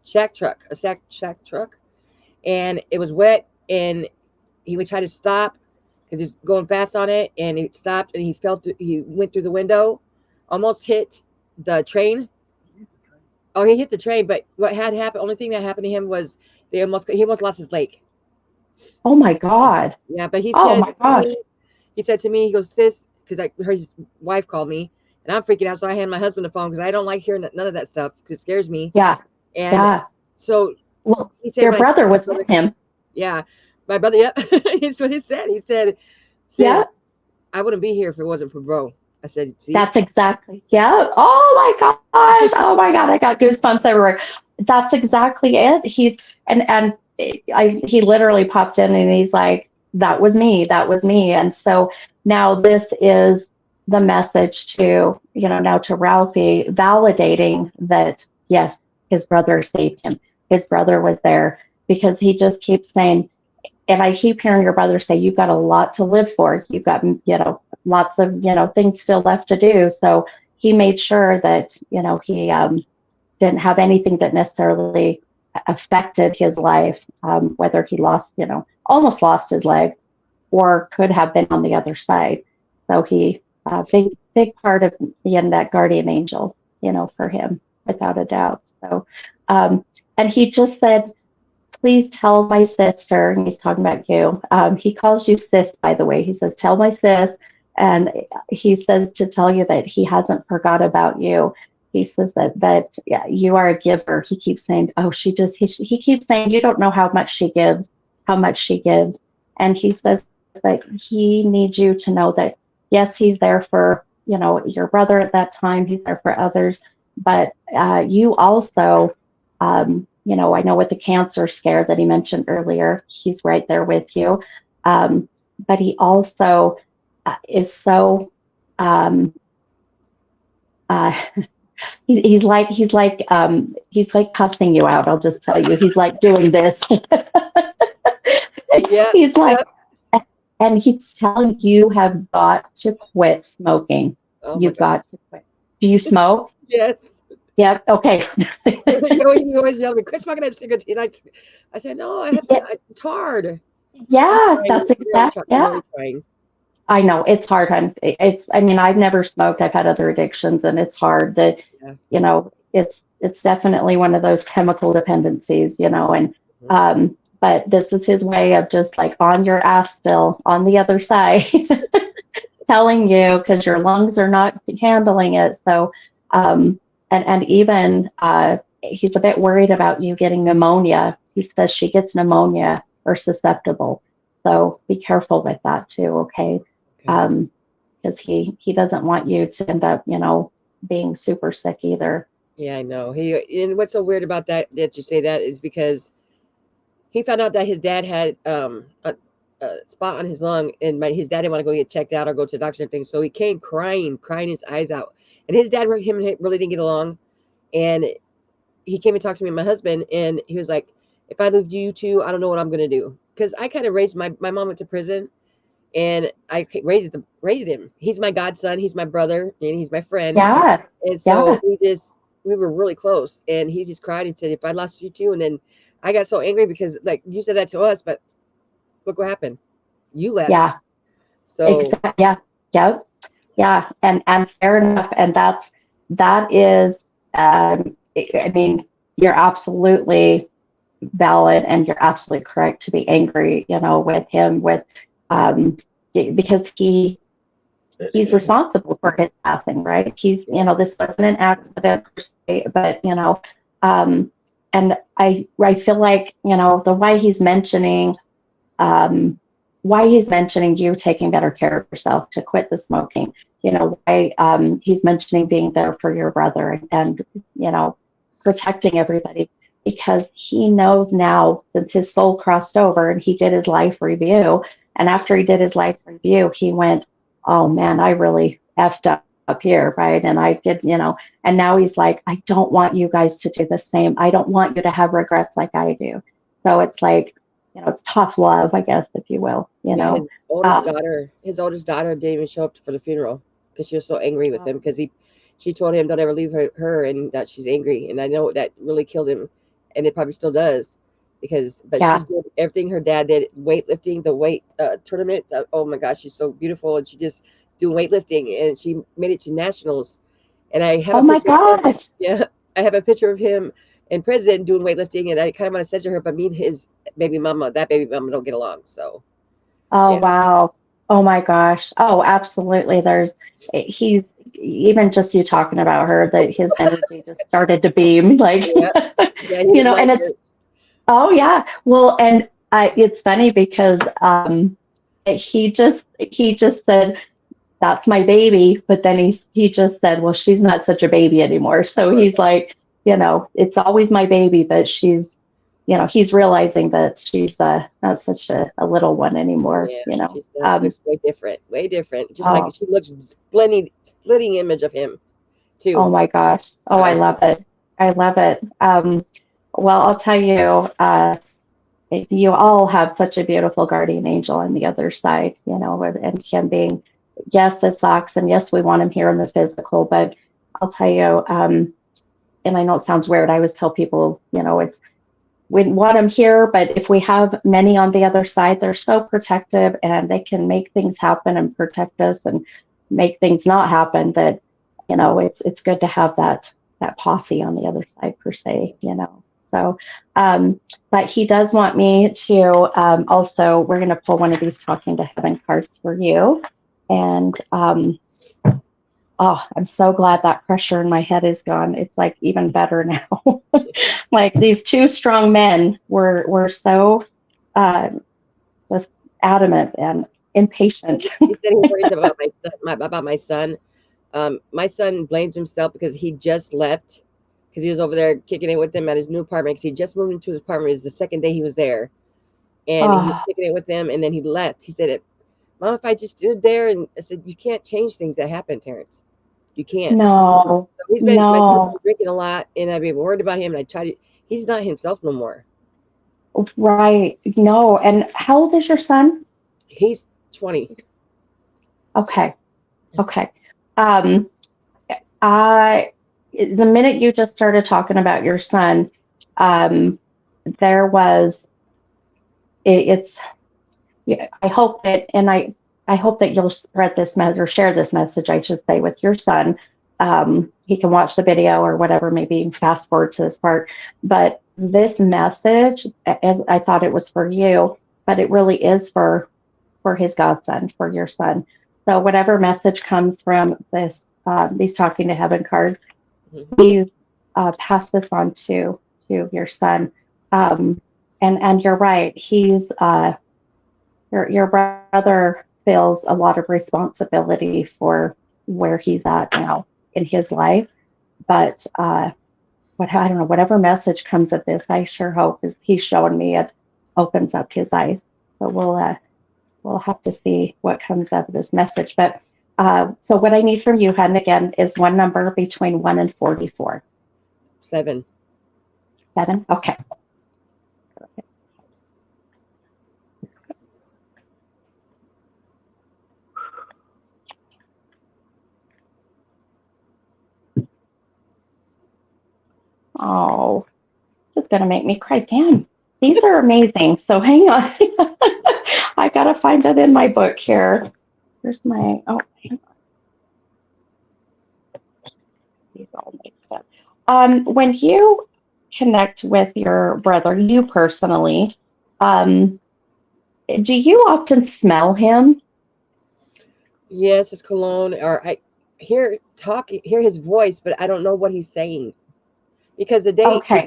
shack truck, and it was wet, and he would try to stop because he's going fast on it, and he stopped and he went through the window, almost hit the train. Oh, he hit the train, but what had happened? Only thing that happened to him was he almost lost his leg. Oh my God. Yeah, but he Oh said my to gosh. me, he goes, sis, because I heard his wife called me, and I'm freaking out. So I hand my husband the phone because I don't like hearing none of that stuff because it scares me. Yeah. And Yeah. so Well, he said, your when I brother said, was with him. yeah, my brother, yeah, that's what he said. He said, Yeah. sis, I wouldn't be here if it wasn't for bro. I said, see, That's exactly. Yeah. Oh my gosh. Oh my God. I got goosebumps everywhere. That's exactly it. And he literally popped in and he's like, that was me. That was me. And so now this is the message now to Ralphie, validating that, yes, his brother saved him. His brother was there because he just keeps saying, and I keep hearing your brother say, you've got a lot to live for. You've got, lots of, things still left to do. So he made sure that, he didn't have anything that necessarily affected his life, whether he lost, almost lost his leg or could have been on the other side. So big part of being that guardian angel, for him, without a doubt. So, and he just said, please tell my sister, and he's talking about you. He calls you sis, by the way. He says, tell my sis. And he says to tell you that he hasn't forgot about you. He says that yeah, you are a giver. He keeps saying, oh, he keeps saying, you don't know how much she gives, how much she gives. And he says that he needs you to know that, yes, he's there for, your brother at that time. He's there for others. But you also, I know with the cancer scare that he mentioned earlier, he's right there with you. But he also is so, um, uh, he's like cussing you out. I'll just tell you, he's like doing this. Yeah. He's like, Yeah. and he's telling you have got to quit smoking. Oh my You've God. got to quit. Do you smoke? Yes. Yep. Okay. You always yell at me, quit smoking that cigarette. And I said, no, I have to. Yeah, It's hard. I'm yeah, trying, that's exact. I'm Yeah, really trying. I know it's hard. I mean, I've never smoked. I've had other addictions, and it's hard. That Yeah. it's definitely one of those chemical dependencies. And Mhm. but this is his way of just like on your ass still on the other side, telling you because your lungs are not handling it. So, and even he's a bit worried about you getting pneumonia. He says she gets pneumonia or susceptible. So be careful with that too, okay? Okay. Because he doesn't want you to end up, being super sick either. Yeah, I know. And what's so weird about that you say that is because he found out that his dad had a spot on his lung, and his dad didn't want to go get checked out or go to the doctor and things. So he came crying his eyes out. And his dad, him and him really didn't get along. And he came and talked to me and my husband, and he was like, if I lose you two, I don't know what I'm gonna do. Because I kind of raised my mom went to prison, and I raised him. He's my godson, he's my brother, and he's my friend. Yeah, And so yeah, we were really close. And he just cried and said, if I lost you two, and then I got so angry because like you said that to us, but look what happened. You left. yeah, So exactly. Yeah, yep, yeah, and fair enough. And that is, I mean, you're absolutely valid and you're absolutely correct to be angry, with him um, because he's responsible for his passing, right? This wasn't an accident per se, but um, and I feel like the um, why he's mentioning you taking better care of yourself to quit the smoking. Why he's mentioning being there for your brother and protecting everybody because he knows now since his soul crossed over and he did his life review. And after he did his life review, he went, oh man, I really effed up here, right? And I did, and now he's like, I don't want you guys to do the same. I don't want you to have regrets like I do. So it's like, it's tough love, I guess, if you will, yeah, Um, his oldest daughter didn't even show up for the funeral because she was so angry with oh, him because she told him don't ever leave her and that she's angry, and I know that really killed him, and it probably still does but she's yeah. doing everything her dad did, weightlifting, the weight tournaments. Oh my gosh, she's so beautiful, and she just doing weightlifting, and she made it to nationals. And I have Oh a my picture of him. gosh. Yeah, I have a picture of him in prison doing weightlifting, and I kind of want to say to her, but me and his that baby mama don't get along. So Oh, yeah. wow. Oh my gosh. Oh, absolutely. He's even just you talking about her, that his energy just started to beam like, Yeah, yeah, he didn't and like it's, it. oh yeah. Well, and it's funny because he just said, that's my baby. But then he just said, well, she's not such a baby anymore. So he's like, it's always my baby, but he's realizing that she's not such a little one anymore. Yeah, she does. She looks way different. Just like Oh, she looks splitting image of him oh too. my gosh. Oh, I love it. I love it. Well, I'll tell you, you all have such a beautiful guardian angel on the other side, and him being, yes, it sucks. And yes, we want him here in the physical, but I'll tell you, and I know it sounds weird. I always tell people, we want them here, but if we have many on the other side, they're so protective and they can make things happen and protect us and make things not happen that, it's good to have that posse on the other side per se. So, but he does want me to also, we're going to pull one of these talking to heaven cards for you. And oh, I'm so glad that pressure in my head is gone. It's like even better now. Like these two strong men were so uh, just adamant and impatient. He said he worries about my son. My son blames himself because he just left because he was over there kicking it with them at his new apartment because he just moved into his apartment. It's the second day he was there, and he was Oh, kicking it with them, and then he left. He said, "Mom, if I just stood there," and I said, "You can't change things that happen, Terrence. You can't. No, So he's been my son's no, been drinking a lot, and I've been worried about him. And I try to. He's not himself no more. right. No. And how old is your son? He's 20. Okay. Okay. Um, I, the minute you just started talking about your son, um, there was, it's, yeah, I hope that, and I hope that you'll spread this message or share this message, I should say, with your son. He can watch the video or whatever, maybe fast forward to this part. But this message, as I thought it was for you, but it really is for his godson, for your son. So whatever message comes from this, these talking to heaven cards, Mhm. please pass this on to your son. And you're right. He's your brother feels a lot of responsibility for where he's at now in his life. But what I don't know, whatever message comes of this, I sure hope is he's showing me it opens up his eyes. So we'll have to see what comes out of this message. But so what I need from you, Hen, again, is one number between 1 and 44. 7. 7? Okay. Oh, this is going to make me cry. Damn, these are amazing. So hang on. I got to find it in my book here. Here's my, oh, hang on. These all mixed up. When you connect with your brother, you personally, um, do you often smell him? Yes, his cologne, or I hear his voice, but I don't know what he's saying. Because Okay.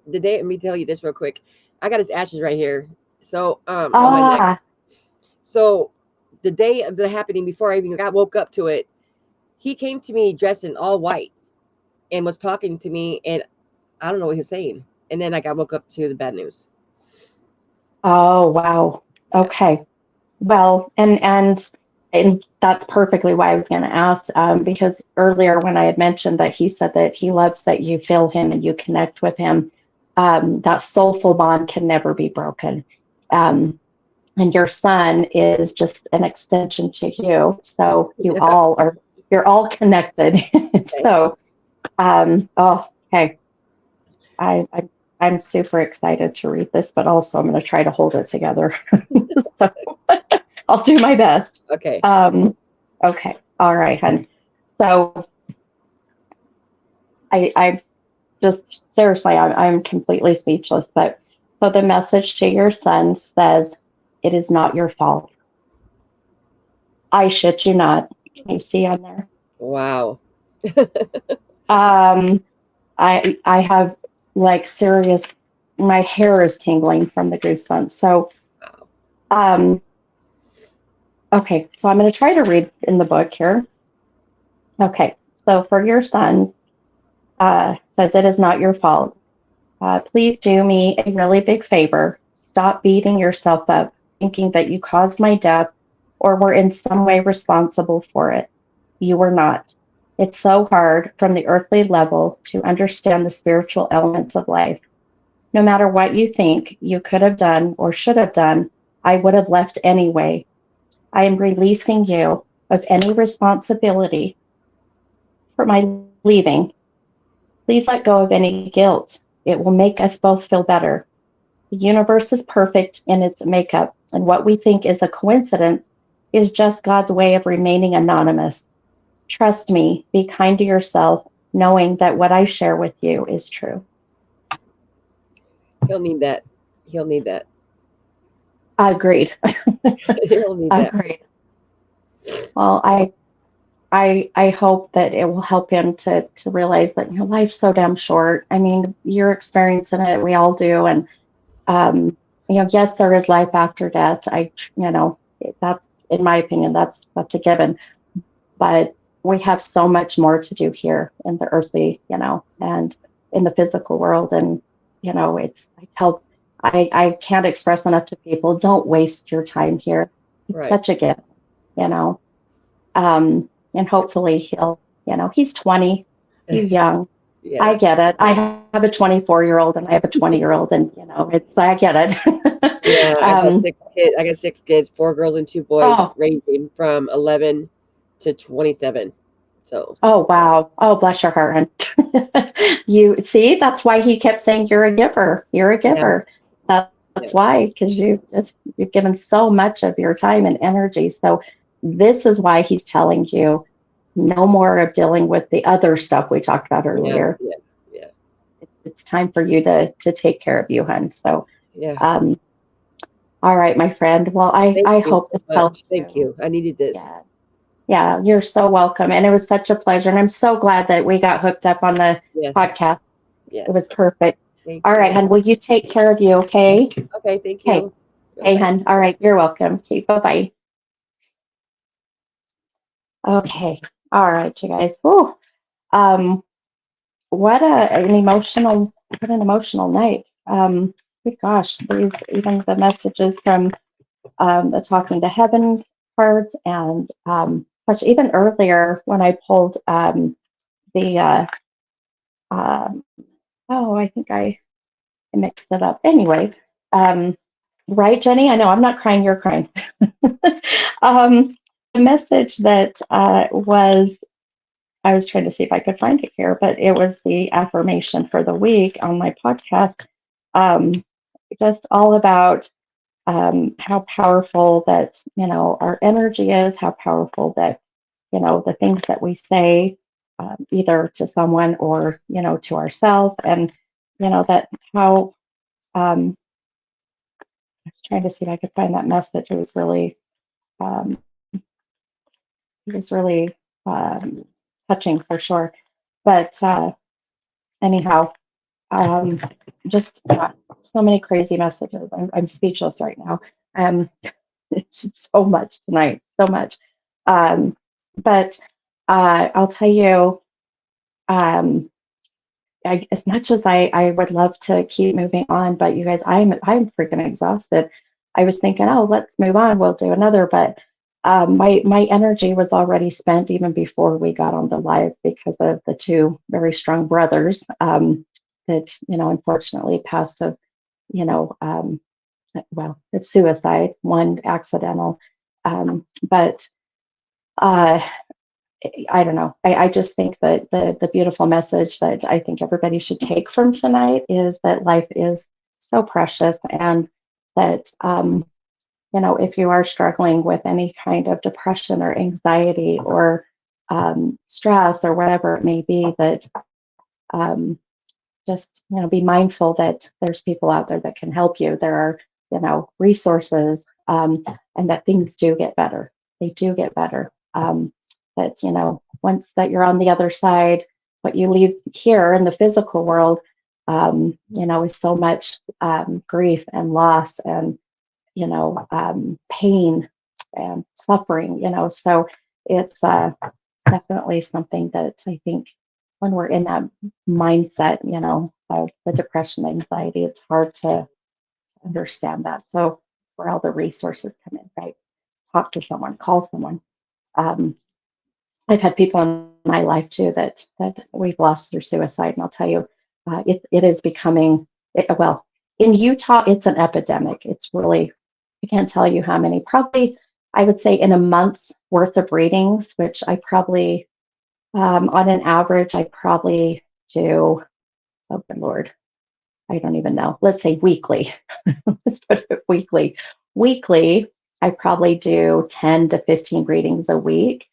the day, let me tell you this real quick. I got his ashes right here. So on my neck. Ah, So the day of the happening, before I even got woke up to it, he came to me dressed in all white and was talking to me, and I don't know what he was saying. And then I got woke up to the bad news. oh, wow. Yeah. Okay. Well, and that's perfectly why I was going to ask, because earlier when I had mentioned that he said that he loves that you feel him and you connect with him, that soulful bond can never be broken. Um, and your son is just an extension to you, so Yeah. you're all connected. Okay. So, oh, okay, I I'm super excited to read this, but also I'm going to try to hold it together. So I'll do my best. Okay. Okay. All right, hun. So I just seriously, I'm completely speechless. But so the message to your son says, "It is not your fault. I shit you not." Can you see on there? Wow. Um, I have like serious. My hair is tingling from the goosebumps. So Wow. um, okay. So I'm going to try to read in the book here. Okay. So for your son, says it is not your fault. Please do me a really big favor. Stop beating yourself up, thinking that you caused my death or were in some way responsible for it. You were not. It's so hard from the earthly level to understand the spiritual elements of life. No matter what you think you could have done or should have done, I would have left anyway. I am releasing you of any responsibility for my leaving. Please let go of any guilt. It will make us both feel better. The universe is perfect in its makeup, and what we think is a coincidence is just God's way of remaining anonymous. Trust me, be kind to yourself, knowing that what I share with you is true. He'll need that. He'll need that. Agreed. He'll need that. Agreed. Well, I hope that it will help him to realize that life's so damn short. I mean, you're experiencing it, we all do, and um, yes, there is life after death. That's in my opinion, that's a given. But we have so much more to do here in the earthly, and in the physical world. And I can't express enough to people, don't waste your time here. It's Right. such a gift, you know. And hopefully he's 20, he's young. Yeah. I get it. I have a 24-year-old and I have a 20-year-old, and I get it. Yeah, I got 6 kids. I got 6 kids, 4 girls and 2 boys, Oh, ranging from 11 to 27. So oh, wow. Oh, bless your heart. You see, that's why he kept saying you're a giver. You're a yeah, giver. That's yeah, why, because you've given so much of your time and energy. So this is why he's telling you no more of dealing with the other stuff we talked about yeah, earlier. yeah, yeah, It's time for you to take care of you, hun. So, yeah. um, all right, my friend. Well, I Thank you hope this so helped much. Thank you. you. I needed this. Yeah. Yeah, you're so welcome. And it was such a pleasure. And I'm so glad that we got hooked up on the Yes, podcast. yes. It was perfect. Thank All right, you. hun. Will you take care of you? Okay. Okay, thank Hey, you. hey, Bye-bye. hun. All right. You're welcome. Okay. Bye-bye. Okay. All right, you guys. Whew. Um, what an emotional night. Good gosh, even the messages from the talking to heaven cards, and which even earlier when I pulled the um, oh, I think I mixed it up. Anyway, um, right, Jenny? I know I'm not crying, you're crying. The message that I was trying to see if I could find it here, but it was the affirmation for the week on my podcast. Um, just all about how powerful that, our energy is, how powerful that, the things that we say, either to someone or, to ourselves, and, that how, I was trying to see if I could find that message. Um, it was really um, touching for sure. But anyhow, um, just so many crazy messages. I'm speechless right now. Um, it's so much tonight, so much. Um, but I'll tell you, um, as much as I would love to keep moving on, but you guys, I'm freaking exhausted. I was thinking, oh, let's move on. We'll do another, but my energy was already spent even before we got on the live because of the two very strong brothers that unfortunately passed of you know well, it's suicide, one accidental, but. Uh, I don't know. I just think that the beautiful message that I think everybody should take from tonight is that life is so precious, and that if you are struggling with any kind of depression or anxiety or stress or whatever it may be, that um, just be mindful that there's people out there that can help you. There are resources, and that things do get better. They do get better. That once that you're on the other side, what you leave here in the physical world, is so much grief and loss and pain and suffering. So it's definitely something that I think when we're in that mindset, of the depression, anxiety, it's hard to understand that. So where all the resources come in, right? Talk to someone, call someone. Um, I've had people in my life too that we've lost through suicide, and I'll tell you, it is becoming well in Utah. It's an epidemic. It's really, I can't tell you how many. Probably, I would say in a month's worth of readings, which I probably on an average, I probably do, oh good Lord, I don't even know. Let's say weekly. Let's put it weekly. Weekly, I probably do 10 to 15 readings a week.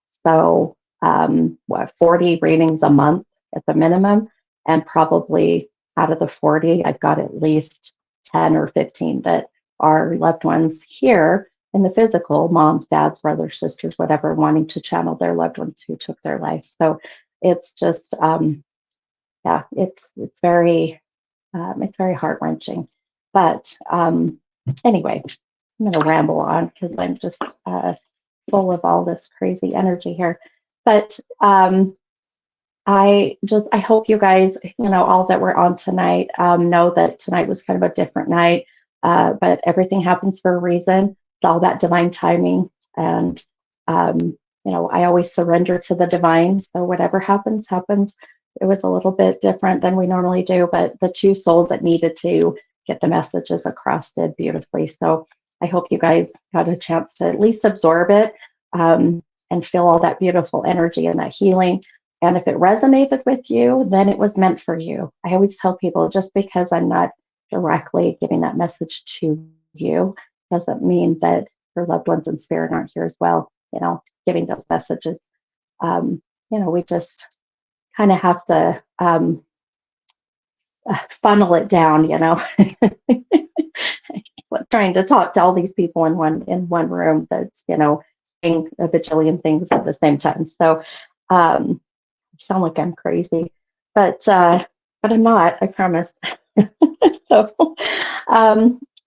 So, 40 readings a month at the minimum. And probably out of the 40, I've got at least 10 or 15 that are loved ones here in the physical, moms, dads, brothers, sisters, whatever, wanting to channel their loved ones who took their life. So it's just, yeah, it's very heart wrenching. But anyway, I'm going to ramble on because I'm just full of all this crazy energy here. But I hope you guys, all that were on tonight, know that tonight was kind of a different night, but everything happens for a reason. It's all that divine timing, and I always surrender to the divine. So whatever happens, happens. It was a little bit different than we normally do, but the two souls that needed to get the messages across did beautifully. So I hope you guys got a chance to at least absorb it, and feel all that beautiful energy and that healing. And if it resonated with you, then it was meant for you. I always tell people, just because I'm not directly giving that message to you doesn't mean that your loved ones in spirit aren't here as well, giving those messages. We just kind of have to funnel it down, trying to talk to all these people in one room that's, saying a bajillion things at the same time. So I sound like I'm crazy, but I'm not, I promise. So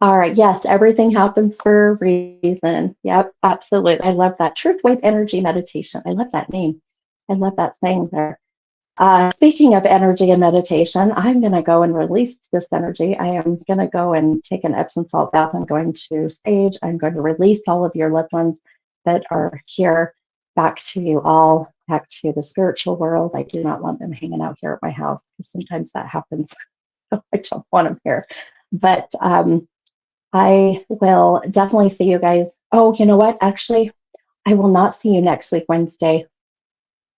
all right, yes, everything happens for a reason. Yep, absolutely. I love that. Truth wave energy meditation. I love that name. I love that saying there. Speaking of energy and meditation, I'm going to go and release this energy. I am going to go and take an Epsom salt bath. I'm going to sage. I'm going to release all of your loved ones that are here back to you all, back to the spiritual world. I do not want them hanging out here at my house, because sometimes that happens. So I don't want them here. But I will definitely see you guys. Oh, you know what? Actually, I will not see you next week, Wednesday.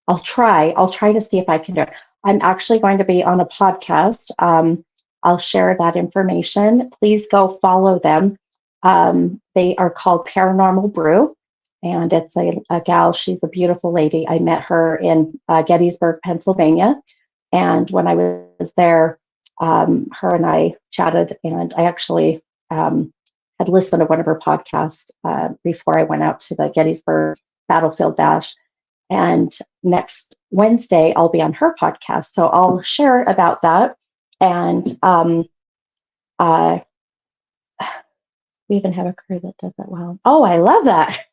I'll try to see if I can do it. I'm actually going to be on a podcast. I'll share that information. Please go follow them. They are called Paranormal Brew, and it's a gal. She's a beautiful lady. I met her in Gettysburg, Pennsylvania. And when I was there, her and I chatted, and I actually had listened to one of her podcasts before I went out to the Gettysburg Battlefield Dash. And next Wednesday, I'll be on her podcast. So I'll share about that. And we even have a crew that does it well. Oh, I love that.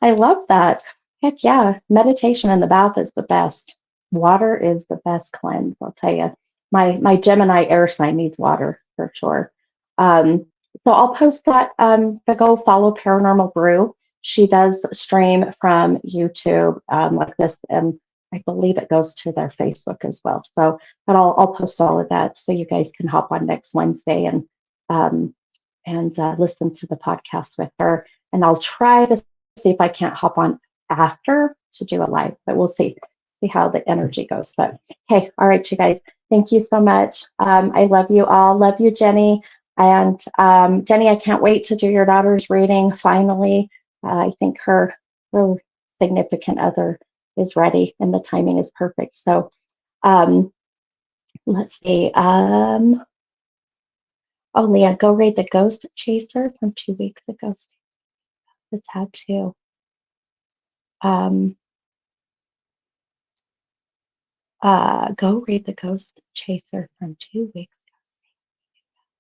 I love that. Heck yeah. Meditation in the bath is the best. Water is the best cleanse, I'll tell you. My Gemini air sign needs water for sure. So I'll post that, but go follow Paranormal Brew. She does stream from YouTube like this, and I believe it goes to their Facebook as well. So, but I'll post all of that so you guys can hop on next Wednesday and listen to the podcast with her. And I'll try to see if I can't hop on after to do a live, but we'll see how the energy goes. But hey, all right, you guys, thank you so much. I love you all. Love you, Jenny. And Jenny, I can't wait to do your daughter's reading. Finally, I think her significant other is ready, and the timing is perfect. So let's see. Oh, Leanne, go read The Ghost Chaser from 2 weeks ago. Let's have to. Go read The Ghost Chaser from 2 weeks ago.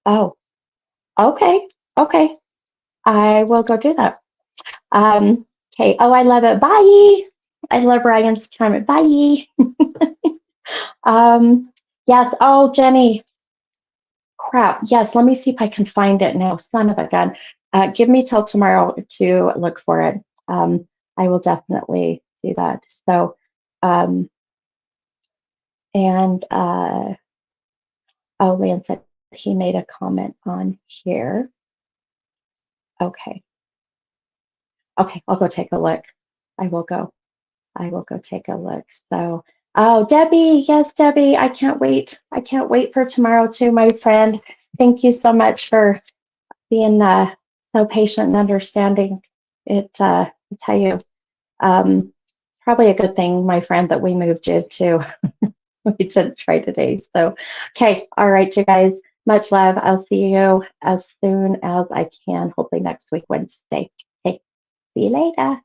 Oh, okay. Okay. I will go do that. Okay. Oh, I love it. Bye. I love Ryan's comment. Bye. Yes. Oh, Jenny. Crap. Yes. Let me see if I can find it now. Son of a gun. Give me till tomorrow to look for it. I will definitely do that. So, oh, Leon said he made a comment on here. Okay. Okay, I'll go take a look. I will go take a look. So, oh, Debbie, yes, Debbie, I can't wait. I can't wait for tomorrow too, my friend. Thank you so much for being so patient and understanding. I tell you, probably a good thing, my friend, that we moved you to. We didn't try today. So, okay, all right, you guys. Much love. I'll see you as soon as I can. Hopefully next week, Wednesday. Okay, see you later.